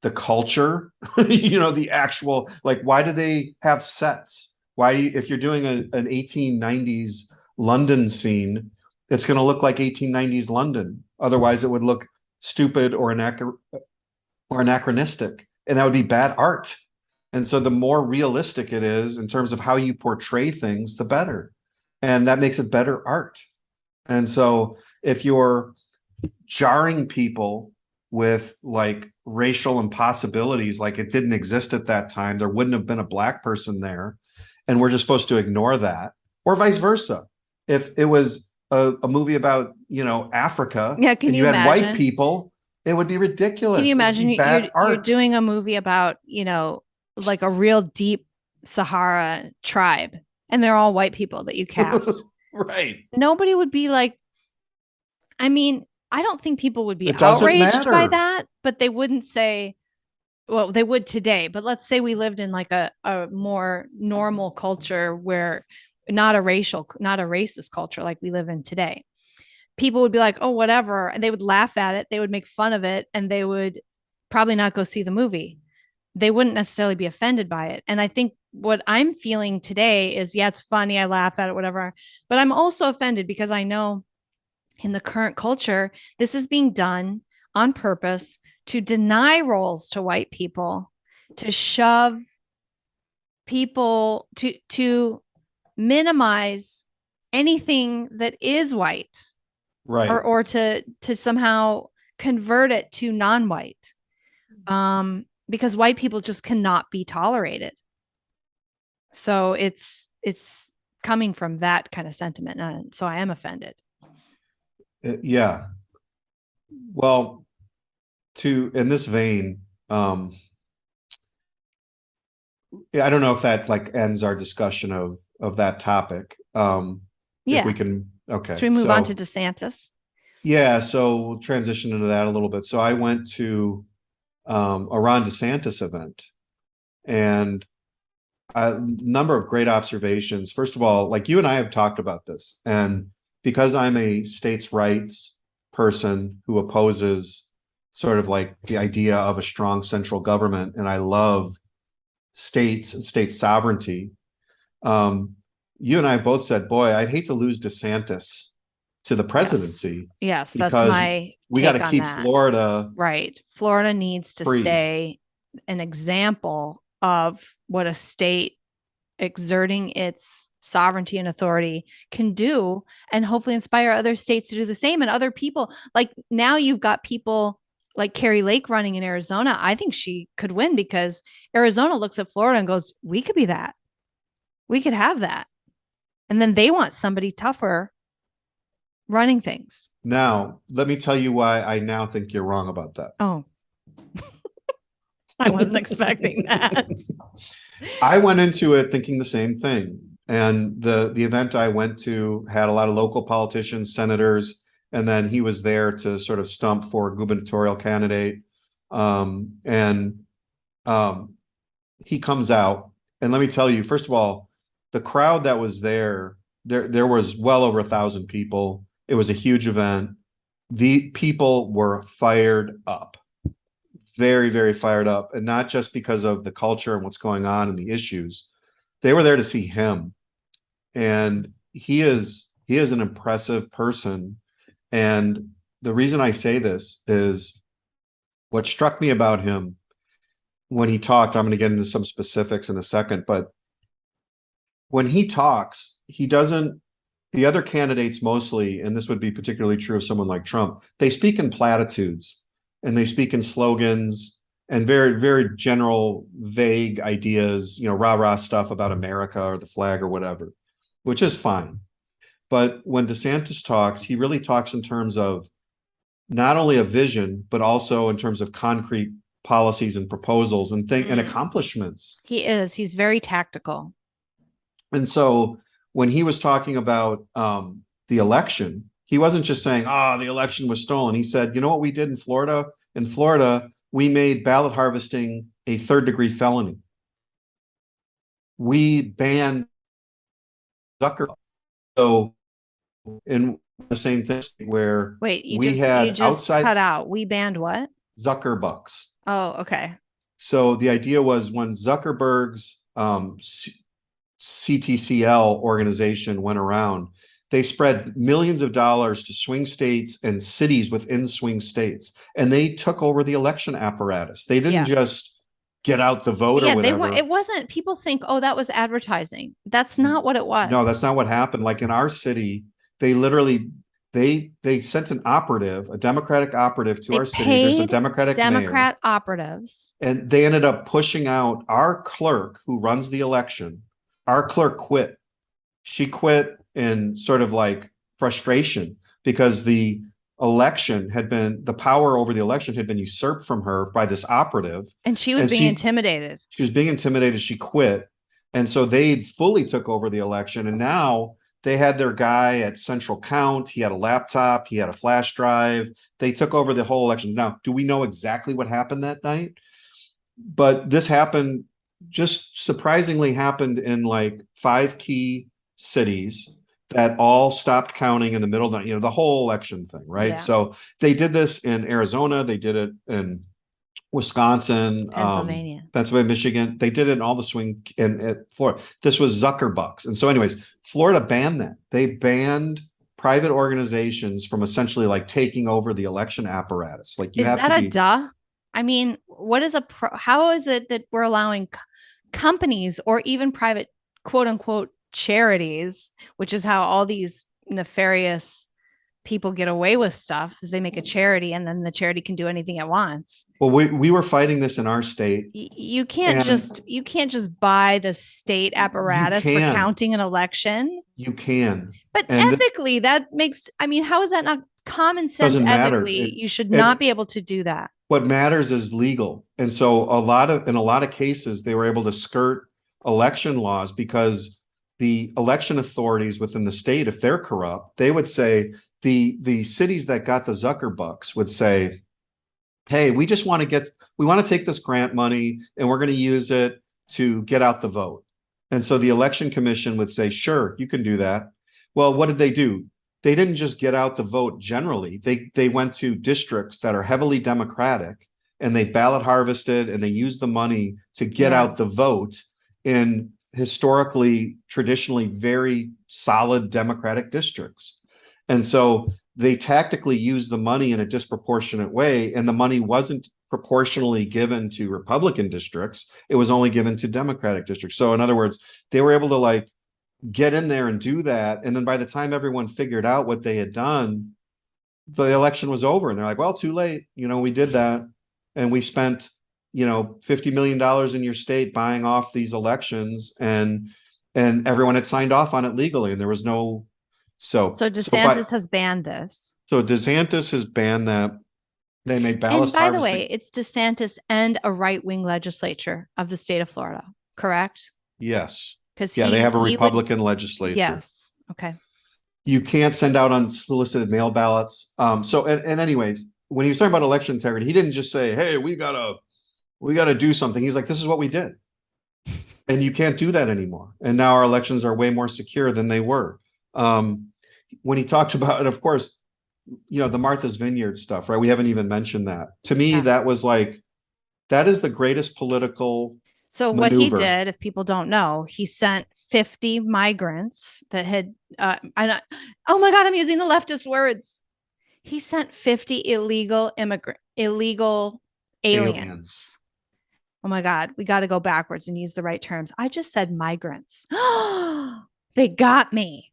the culture, the actual, like, why do they have sets? Why, if you're doing an 1890s London scene, it's going to look like 1890s London. Otherwise, it would look stupid or anachronistic, and that would be bad art. And so the more realistic it is in terms of how you portray things, the better. And that makes it better art. And so if you're jarring people with like racial impossibilities, like it didn't exist at that time, there wouldn't have been a black person there, and we're just supposed to ignore that, or vice versa. If it was a movie about Africa, can you had imagine? white people, it would be ridiculous. Can you imagine you're doing a movie about like a real deep Sahara tribe, and they're all white people that you cast? Right. Nobody would be like, I mean, I don't think people would be outraged by that, but they wouldn't say, well, they would today, but let's say we lived in like a more normal culture where not a racist culture like we live in today. People would be like, oh, whatever. And they would laugh at it. They would make fun of it. And they would probably not go see the movie. They wouldn't necessarily be offended by it. And I think what I'm feeling today is, yeah, it's funny. I laugh at it, whatever. But I'm also offended because I know in the current culture, this is being done on purpose to deny roles to white people, to shove people, to minimize anything that is white, right? Or to somehow convert it to non-white, because white people just cannot be tolerated. So it's coming from that kind of sentiment, and so I am offended. Yeah. Well, in this vein, I don't know if that like ends our discussion of that topic. If we can, okay. Should we move on to DeSantis? Yeah, so we'll transition into that a little bit. So I went to a Ron DeSantis event, and a number of great observations. First of all, like you and I have talked about this, and because I'm a states' rights person who opposes sort of like the idea of a strong central government, and I love states and state sovereignty. You and I both said, boy, I'd hate to lose DeSantis to the presidency. Yes, that's my we got to keep that. Florida right. Florida needs to free. Stay an example of what a state exerting its sovereignty and authority can do, and hopefully inspire other states to do the same. And other people, like now you've got people like Carrie Lake running in Arizona. I think she could win because Arizona looks at Florida and goes, we could be that. We could have that. And then they want somebody tougher running things. Now, let me tell you why I now think you're wrong about that. Oh, I wasn't expecting that. I went into it thinking the same thing. And the event I went to had a lot of local politicians, senators, and then he was there to sort of stump for a gubernatorial candidate. He comes out, and let me tell you, first of all, the crowd that was there was well over 1,000 people. It was a huge event. The people were fired up, very, very fired up, and not just because of the culture and what's going on and the issues. They were there to see him, and he is an impressive person. And the reason I say this is what struck me about him when he talked. I'm going to get into some specifics in a second, but when he talks, he doesn't. The other candidates mostly, and this would be particularly true of someone like Trump, they speak in platitudes and they speak in slogans and very, very general, vague ideas, rah-rah stuff about America or the flag or whatever, which is fine. But when DeSantis talks, he really talks in terms of not only a vision, but also in terms of concrete policies and proposals and and accomplishments. He is. He's very tactical. And so when he was talking about the election, he wasn't just saying, the election was stolen. He said, you know what we did in Florida? In Florida, we made ballot harvesting a third-degree felony. We banned Zuckerberg. So in the same thing where you just cut out. We banned what? Zuckerbucks. Oh, okay. So the idea was when Zuckerberg's CTCL organization went around, they spread millions of dollars to swing states and cities within swing states, and they took over the election apparatus. They didn't just get out the vote or whatever. It wasn't. People think, that was advertising. That's not what it was. No, that's not what happened. Like in our city, they literally they sent an operative, a Democratic operative to our city. There's a Democrat operatives, and they ended up pushing out our clerk who runs the election. Our clerk quit. She quit in sort of like frustration because the power over the election had been usurped from her by this operative. And she was being intimidated. She was being intimidated. She quit. And so they fully took over the election. And now they had their guy at Central Count. He had a laptop. He had a flash drive. They took over the whole election. Now, do we know exactly what happened that night? But this happened, just surprisingly happened in like 5 key cities that all stopped counting in the middle of the whole election thing, right? Yeah. So they did this in Arizona, they did it in Wisconsin, Pennsylvania, Michigan. They did it in all the swing in Florida. This was Zuckerbucks. And so anyways, Florida banned that. They banned private organizations from essentially like taking over the election apparatus. Like, you is have that to a be, duh? I mean, how is it that we're allowing companies or even private quote unquote charities, which is how all these nefarious people get away with stuff, is they make a charity and then the charity can do anything it wants. Well, we were fighting this in our state. You can't just buy the state apparatus for counting an election. You can. But ethically, that makes, how is that not common sense? Ethically, you should not be able to do that. What matters is legal. And so in a lot of cases, they were able to skirt election laws because the election authorities within the state, if they're corrupt, they would say, the cities that got the Zuckerbucks would say, hey, we want to take this grant money and we're going to use it to get out the vote. And so the election commission would say, sure, you can do that. Well, what did they do? They didn't just get out the vote generally. They went to districts that are heavily Democratic and they ballot harvested and they used the money to get out the vote in historically, traditionally very solid Democratic districts. And so they tactically used the money in a disproportionate way, and the money wasn't proportionally given to Republican districts. It was only given to Democratic districts. So in other words, they were able to like get in there and do that. And then by the time everyone figured out what they had done, the election was over. And they're like, well, too late. We did that. And we spent, $50 million in your state buying off these elections. And and everyone had signed off on it legally, and there was no. So DeSantis has banned this. So DeSantis has banned that. They made ballast And by the harvesting. way, it's DeSantis and a right-wing legislature of the state of Florida, correct? Yes. Because they have a Republican legislature. Yes. Okay. You can't send out unsolicited mail ballots. So anyways, when he was talking about election integrity, he didn't just say, "Hey, we gotta do something." He's like, "This is what we did," and you can't do that anymore. And now our elections are way more secure than they were. When he talked about it, of course, the Martha's Vineyard stuff, right? We haven't even mentioned that. To me, that was like, that is the greatest political. So maneuver. What he did, if people don't know, he sent 50 migrants that had, oh my God, I'm using the leftist words. He sent 50 illegal aliens. Oh my God, we got to go backwards and use the right terms. I just said migrants. They got me.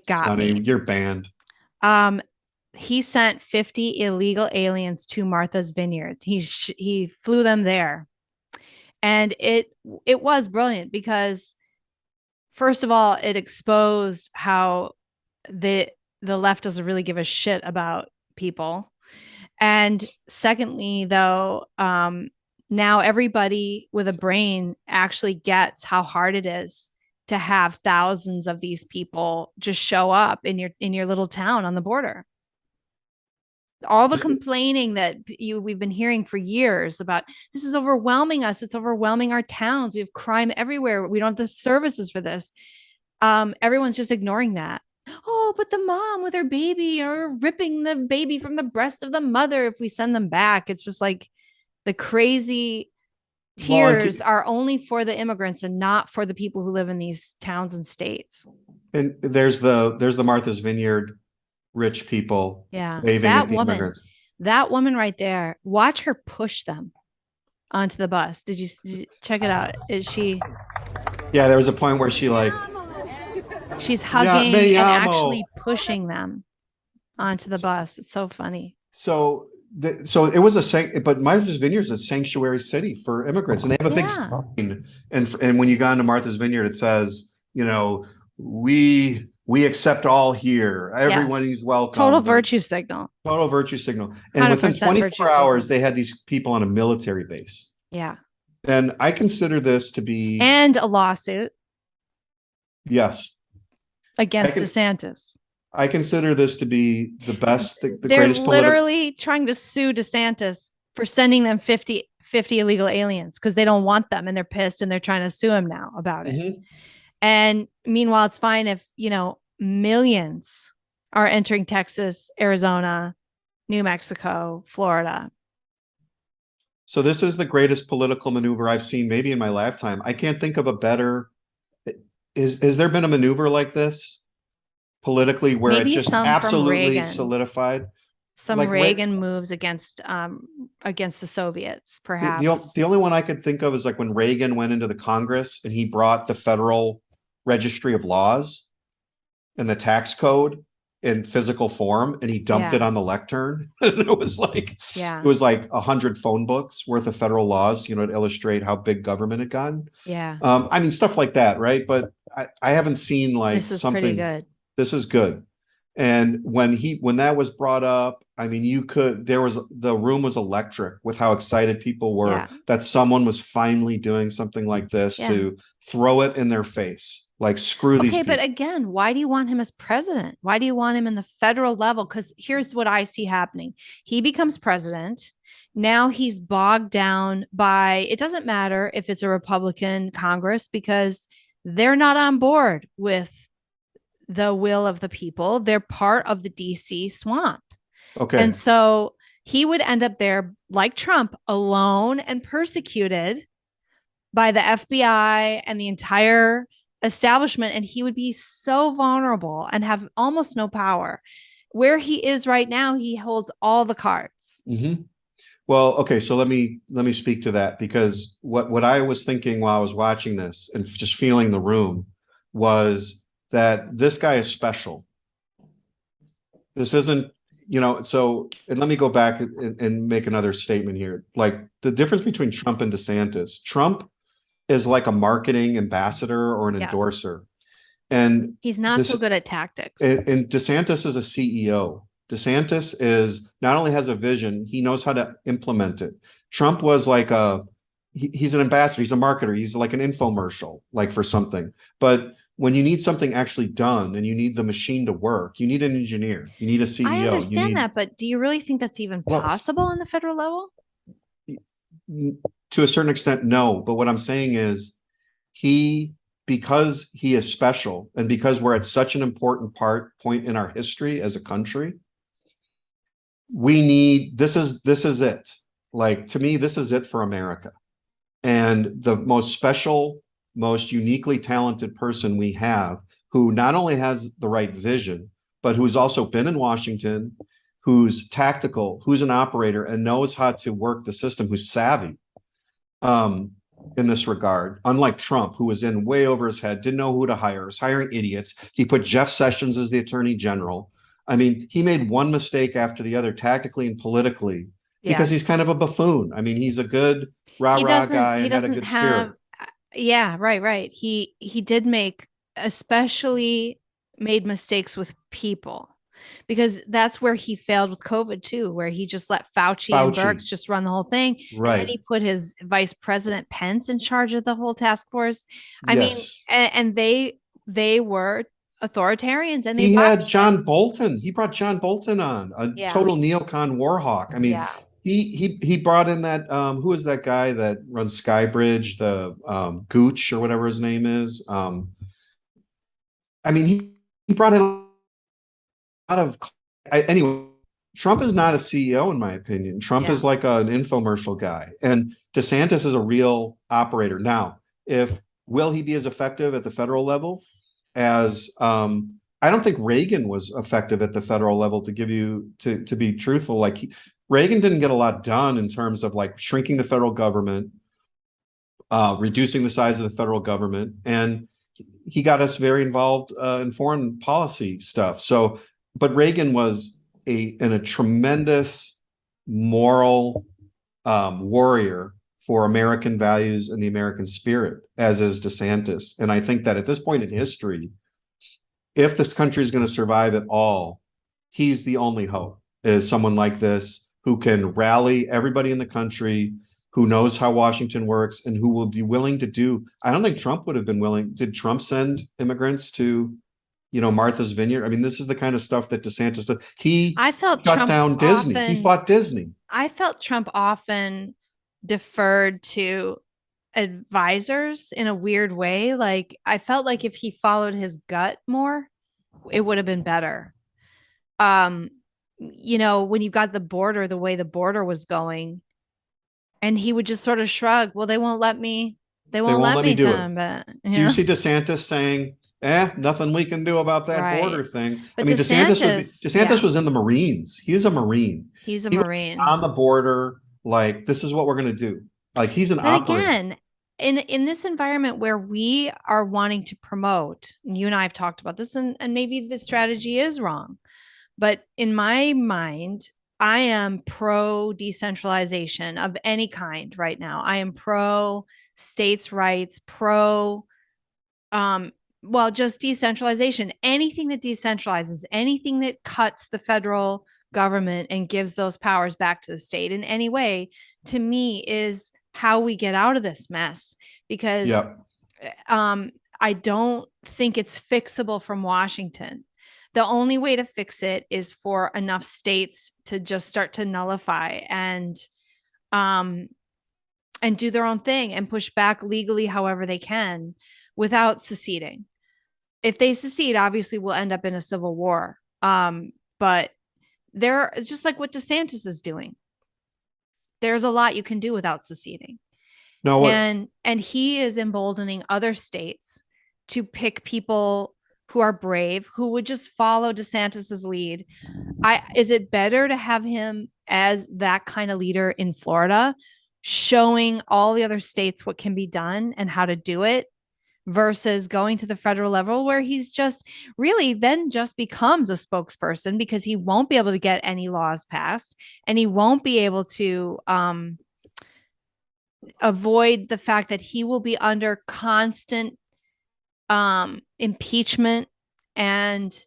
Sonny, you're banned. He sent 50 illegal aliens to Martha's Vineyard. He flew them there. And it was brilliant because, first of all, it exposed how the left doesn't really give a shit about people. And secondly, though, now everybody with a brain actually gets how hard it is to have thousands of these people just show up in your little town on the border. All the complaining that we've been hearing for years about, this is overwhelming us. It's overwhelming our towns. We have crime everywhere. We don't have the services for this. Everyone's just ignoring that. Oh, but the mom with her baby, or ripping the baby from the breast of the mother. If we send them back, it's just like the crazy tears are only for the immigrants and not for the people who live in these towns and states. And there's the Martha's Vineyard rich people. Yeah. Waving at the immigrants. That woman right there, watch her push them onto the bus. Did you check it out? Is she? Yeah, there was a point where she's hugging and actually pushing them onto the bus. It's so funny. So it was but Martha's Vineyard is a sanctuary city for immigrants, and they have a big sign. And when you go into Martha's Vineyard, it says, we accept all here. Everyone is welcome. Total virtue signal. Total virtue signal. And within 24 hours, they had these people on a military base. Yeah. And I consider this to be. And a lawsuit. Yes. Against DeSantis. I consider this to be the best, the They're greatest. They're literally trying to sue DeSantis for sending them 50 illegal aliens because they don't want them, and they're pissed, and they're trying to sue him now about it. Mm-hmm. And meanwhile, it's fine if, millions are entering Texas, Arizona, New Mexico, Florida. So this is the greatest political maneuver I've seen maybe in my lifetime. I can't think of a better. Has there been a maneuver like this politically where maybe it's just absolutely solidified? Some like Reagan moves against the Soviets, perhaps. The only one I could think of is like when Reagan went into the Congress and he brought the Federal Registry of Laws and the tax code in physical form, and he dumped it on the lectern. And it was like, it was like 100 phone books worth of federal laws, to illustrate how big government had gotten. Yeah. I mean, stuff like that, right? But I haven't seen like this is something. Pretty good. This is good. And when that was brought up, I mean, the room was electric with how excited people were that someone was finally doing something like this to throw it in their face. Like, screw these people. Okay, but again, why do you want him as president? Why do you want him in the federal level? Because here's what I see happening. He becomes president. Now he's bogged down by, it doesn't matter if it's a Republican Congress, because they're not on board with the will of the people. They're part of the DC swamp. Okay. And so he would end up there like Trump, alone and persecuted by the FBI and the entire establishment. And he would be so vulnerable and have almost no power. Where he is right now, he holds all the cards. Mm-hmm. Well, okay. So let me speak to that, because what I was thinking while I was watching this and just feeling the room was that this guy is special. This isn't, so, and let me go back and make another statement here. Like, the difference between Trump and DeSantis. Trump is like a marketing ambassador or an Yes. endorser. And He's not so good at tactics. and DeSantis is a CEO. DeSantis is not only has a vision, he knows how to implement it. Trump was like he's an ambassador, he's a marketer, he's like an infomercial, like for something. But when you need something actually done and you need the machine to work, you need an engineer, you need a CEO. I understand that, but do you really think that's even possible on the federal level? To a certain extent, no. But what I'm saying is because he is special and because we're at such an important point in our history as a country, this is it. Like, to me, this is it for America. And the most special, most uniquely talented person we have, who not only has the right vision, but who's also been in Washington, who's tactical, who's an operator and knows how to work the system, who's savvy in this regard, unlike Trump, who was in way over his head, didn't know who to hire, was hiring idiots. He put Jeff Sessions as the attorney general. I mean, he made one mistake after the other, tactically and politically, because he's kind of a buffoon. I mean, he's a good rah-rah guy and had a good spirit. Yeah, right. He did especially made mistakes with people, because that's where he failed with COVID too, where he just let Fauci and Birx just run the whole thing. Right. And then he put his vice president Pence in charge of the whole task force. I mean, and they were authoritarians, and he had John Bolton. He brought John Bolton on, total neocon war hawk. I mean, he brought in that who is that guy that runs Skybridge, the Gooch or whatever his name is. I mean, he brought in a lot of anyway. Trump is not a CEO, in my opinion. Trump is like an infomercial guy, and DeSantis is a real operator. Now, will he be as effective at the federal level as I don't think Reagan was effective at the federal level, to be truthful. Like Reagan didn't get a lot done in terms of like shrinking the federal government, reducing the size of the federal government, and he got us very involved in foreign policy stuff. So, but Reagan was a tremendous moral warrior for American values and the American spirit, as is DeSantis. And I think that at this point in history, if this country is going to survive at all, he's the only hope, is someone like this who can rally everybody in the country, who knows how Washington works, and who will be willing to do. I don't think Trump would have been willing. Did Trump send immigrants to, Martha's Vineyard? I mean, this is the kind of stuff that DeSantis did. I felt shut Trump down Disney. He fought Disney. I felt Trump often deferred to advisors in a weird way. Like, I felt like if he followed his gut more, it would have been better. When you got the border, the way the border was going, and he would just sort of shrug, well, they won't let me do it. But, you see DeSantis saying, nothing we can do about that border thing. But DeSantis was in the Marines. He's a Marine. He's a Marine on the border. Like, this is what we're going to do. Like, he's an operator. Again, in this environment where we are wanting to promote, and you and I have talked about this, and maybe the strategy is wrong, but in my mind, I am pro decentralization of any kind right now. I am pro states' rights, just decentralization. Anything that decentralizes, anything that cuts the federal government and gives those powers back to the state in any way, to me, is how we get out of this mess. Because I don't think it's fixable from Washington. The only way to fix it is for enough states to just start to nullify and do their own thing and push back legally however they can without seceding. If they secede, obviously we'll end up in a civil war. But it's just like what DeSantis is doing. There's a lot you can do without seceding. And he is emboldening other states to pick people who are brave, who would just follow DeSantis's lead. Is it better to have him as that kind of leader in Florida, showing all the other states what can be done and how to do it, versus going to the federal level where he's just becomes a spokesperson, because he won't be able to get any laws passed and he won't be able to avoid the fact that he will be under constant impeachment and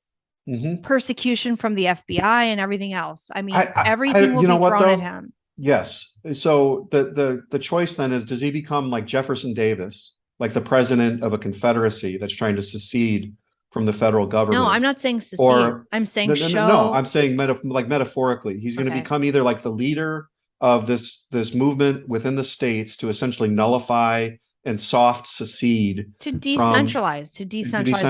persecution from the FBI and everything else. I mean, everything will be thrown at him. Yes. So the choice then is, does he become like Jefferson Davis, like the president of a confederacy that's trying to secede from the federal government? No, I'm not saying secede. I'm saying no, I'm saying metaphorically. He's going to become either like the leader of this movement within the states to essentially nullify and soft secede, to decentralize the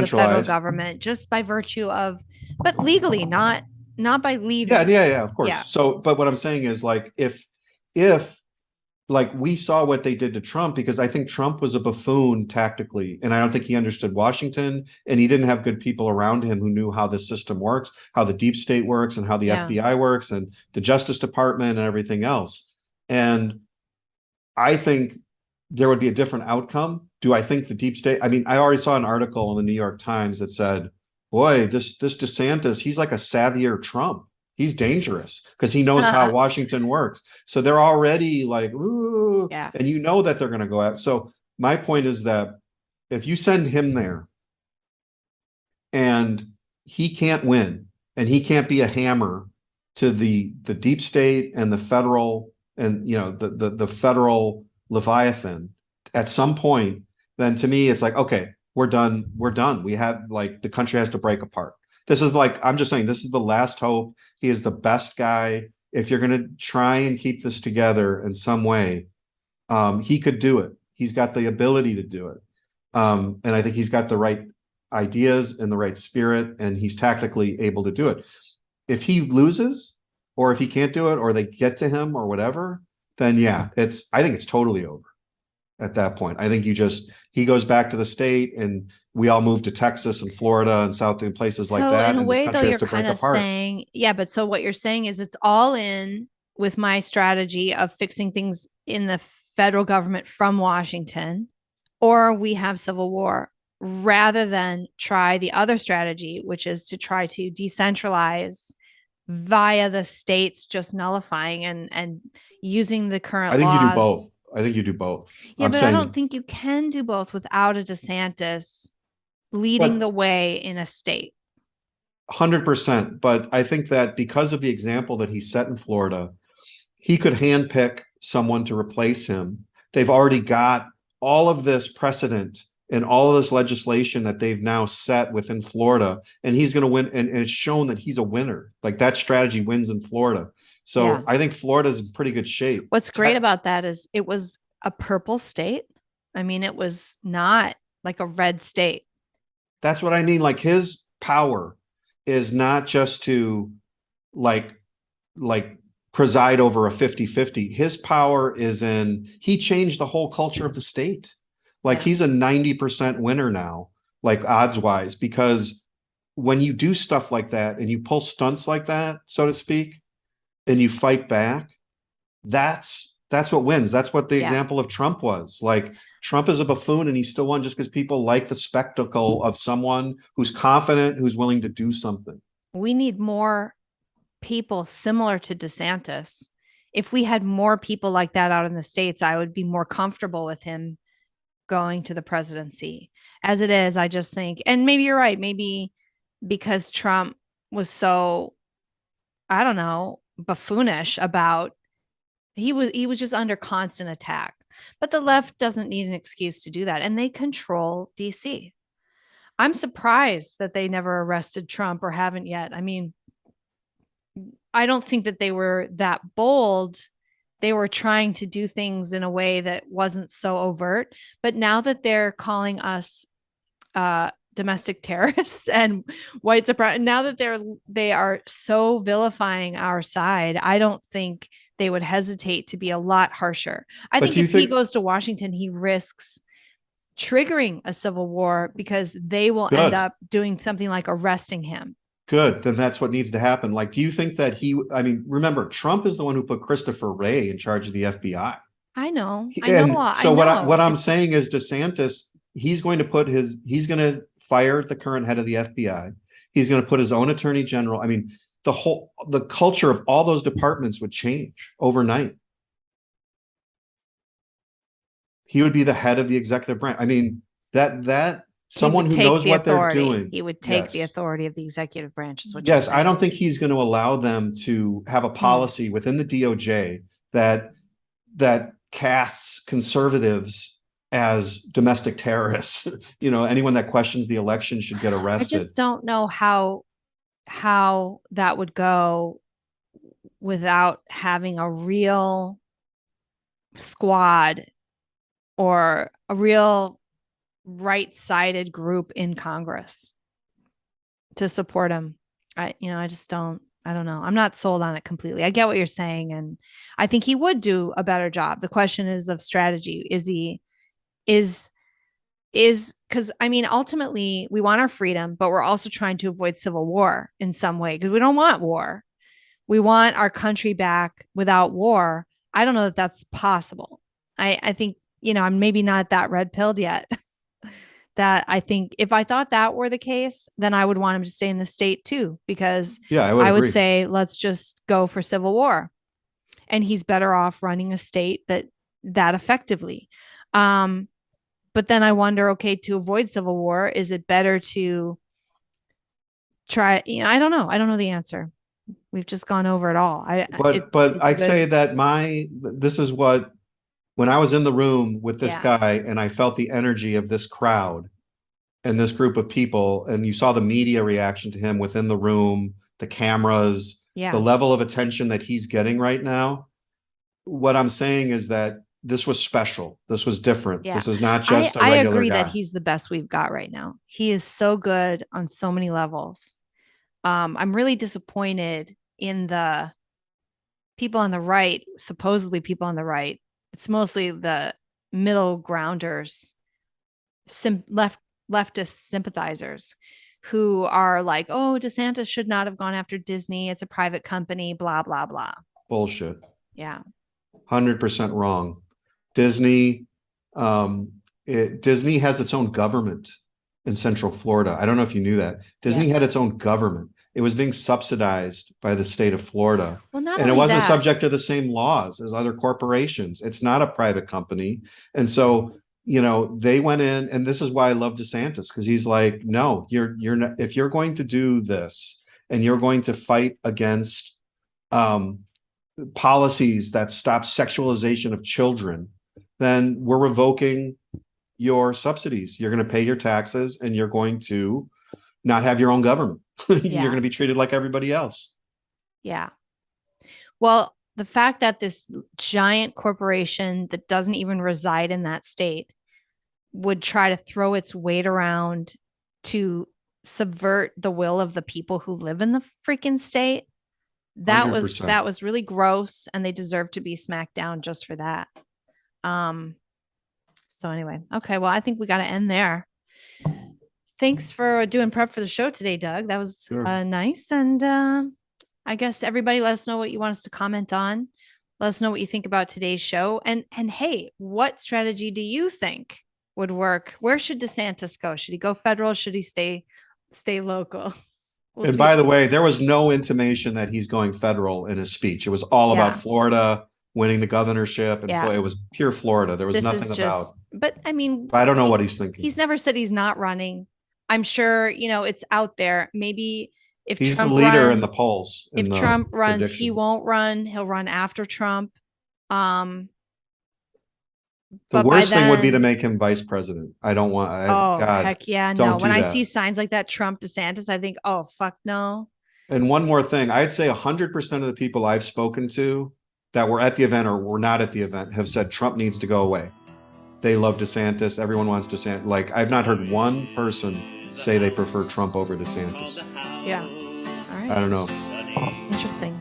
federal government just by virtue of, but legally, not by leaving. Yeah, of course. Yeah. So, but what I'm saying is, like, if like we saw what they did to Trump, because I think Trump was a buffoon tactically, and I don't think he understood Washington, and he didn't have good people around him who knew how the system works, how the deep state works, and how the FBI works, and the Justice Department and everything else. And I think there would be a different outcome. Do I think the deep state? I mean, I already saw an article in the New York Times that said, boy, this DeSantis, he's like a savvier Trump. He's dangerous because he knows how Washington works. So they're already like, ooh, and you know that they're going to go out. So my point is that if you send him there and he can't win, and he can't be a hammer to the deep state and the federal, and the federal Leviathan at some point, then to me it's like, okay, we're done. We have, like, the country has to break apart. This is like, I'm just saying, this is the last hope. He is the best guy. If you're going to try and keep this together in some way, he could do it. He's got the ability to do it. And I think he's got the right ideas and the right spirit, and he's tactically able to do it. If he loses, or if he can't do it, or they get to him or whatever, then I think it's totally over at that point. I think he goes back to the state, and we all move to Texas and Florida and South and places like that. In a way, though, you're kind of saying, but so what you're saying is it's all in with my strategy of fixing things in the federal government from Washington, or we have civil war, rather than try the other strategy, which is to try to decentralize via the states just nullifying and using the current laws. I think you do both. Yeah, but I don't think you can do both without a DeSantis leading the way in a state. 100%. But I think that because of the example that he set in Florida, he could handpick someone to replace him. They've already got all of this precedent and all of this legislation that they've now set within Florida, and he's going to win. And it's shown that he's a winner. Like, that strategy wins in Florida. So I think Florida's in pretty good shape. What's great about that is it was a purple state. I mean, it was not like a red state. That's what I mean. Like, his power is not just to like preside over a 50-50. His power is he changed the whole culture of the state. Like, he's a 90% winner now, like, odds wise, because when you do stuff like that and you pull stunts like that, so to speak, and you fight back, that's what wins. That's what the example of Trump was. Like, Trump is a buffoon, and he still won just because people like the spectacle of someone who's confident, who's willing to do something. We need more people similar to DeSantis. If we had more people like that out in the States, I would be more comfortable with him going to the presidency. As it is, I just think, and maybe you're right, maybe because Trump was so, I don't know, buffoonish about, he was just under constant attack. But the left doesn't need an excuse to do that, and they control DC. I'm surprised that they never arrested Trump, or haven't yet. I mean, I don't think that they were that bold. They were trying to do things in a way that wasn't so overt. But now that they're calling us domestic terrorists and white supremacists, now that they are so vilifying our side, I don't think they would hesitate to be a lot harsher. I think if he goes to Washington, he risks triggering a civil war, because they will end up doing something like arresting him. Good. Then that's what needs to happen. Like, do you think that remember, Trump is the one who put Christopher Wray in charge of the FBI. I know. So what I'm saying is, DeSantis, he's going to fire the current head of the FBI. He's going to put his own attorney general. I mean, the culture of all those departments would change overnight. he would be the head of the executive branch. I mean, that someone who take knows the what authority. they're doing. He would take the Yes. authority of the executive branch. Is what you're Yes, saying. I don't think he's going to allow them to have a policy within the DOJ that casts conservatives as domestic terrorists. You know, anyone that questions the election should get I arrested. just don't know how that would go without having a real squad or a real right-sided group in Congress to support him. I don't know. I'm not sold on it completely. I get what you're saying, and I think he would do a better job. The question is of strategy. Is because I mean, ultimately we want our freedom, but we're also trying to avoid civil war in some way because we don't want war. We want our country back without war. I don't know that that's possible. I think, I'm maybe not that red pilled yet. That I think if I thought that were the case, then I would want him to stay in the state too, because I would agree. say, let's just go for civil war. And he's better off running a state that effectively. But then I wonder, okay, to avoid civil war, is it better to try, I don't know. I don't know the answer. We've just gone over it all. But I'd say that this is what, when I was in the room with this guy and I felt the energy of this crowd and this group of people, and you saw the media reaction to him within the room, the cameras, the level of attention that he's getting right now. What I'm saying is that this was special. This was different. This is not just a regular I agree guy. that he's the best we've got right now. He is so good on so many levels. I'm really disappointed in the people on the right, supposedly people on the right. It's mostly the middle grounders, leftist sympathizers who are like, oh, DeSantis should not have gone after Disney. It's a private company, blah, blah, blah. Bullshit. Yeah. 100% wrong. Disney has its own government in Central Florida. I don't know if you knew that. Disney had its own government. It was being subsidized by the state of Florida. Well, and it wasn't subject to the same laws as other corporations. It's not a private company. And so, they went in, and this is why I love DeSantis, because he's like, no, you're not, if you're going to do this and you're going to fight against policies that stop sexualization of children, then we're revoking your subsidies. You're going to pay your taxes and you're going to not have your own government. You're going to be treated like everybody else. Yeah. Well, the fact that this giant corporation that doesn't even reside in that state would try to throw its weight around to subvert the will of the people who live in the freaking state, that 100%. was really gross, and they deserve to be smacked down just for that. So anyway, okay, well, I think we got to end there. Thanks for doing prep for the show today, Doug. That was nice. And I guess everybody, let us know what you want us to comment on. Let us know what you think about today's show. And hey, what strategy do you think would work? Where should DeSantis go? Should he go federal? Should he stay local? And by the way, there was no intimation that he's going federal in his speech. It was all about Florida winning the governorship, and it was pure Florida. There was nothing about. But I mean, I don't know what he's thinking. He's never said he's not running. I'm sure, it's out there. Maybe if he's Trump the leader runs, in the polls. If Trump runs, he won't run. He'll run after Trump. The worst thing would be to make him vice president. I don't want. God, heck yeah, no. When I see signs like that, Trump, DeSantis, I think, oh fuck no. And one more thing, I'd say 100% of the people I've spoken to that were at the event or were not at the event have said Trump needs to go away. They love DeSantis. Everyone wants DeSantis. Like, I've not heard one person say they prefer Trump over DeSantis. Yeah. All right. I don't know. Interesting.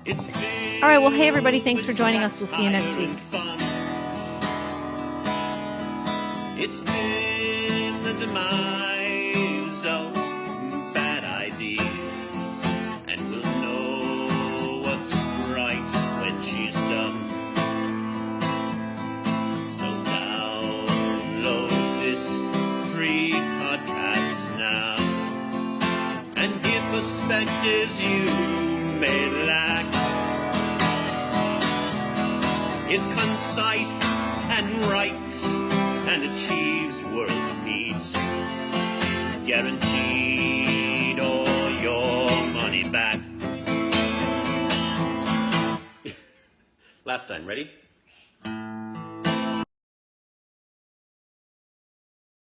All right. Well, hey, everybody. Thanks for joining us. We'll see you next week. It's been the demise of bad ideas, and we'll know what's right when she's done. So download this free podcast now and give perspectives you may lack. It's concise and right and achieves world peace. Guaranteed all your money back. Last time, ready?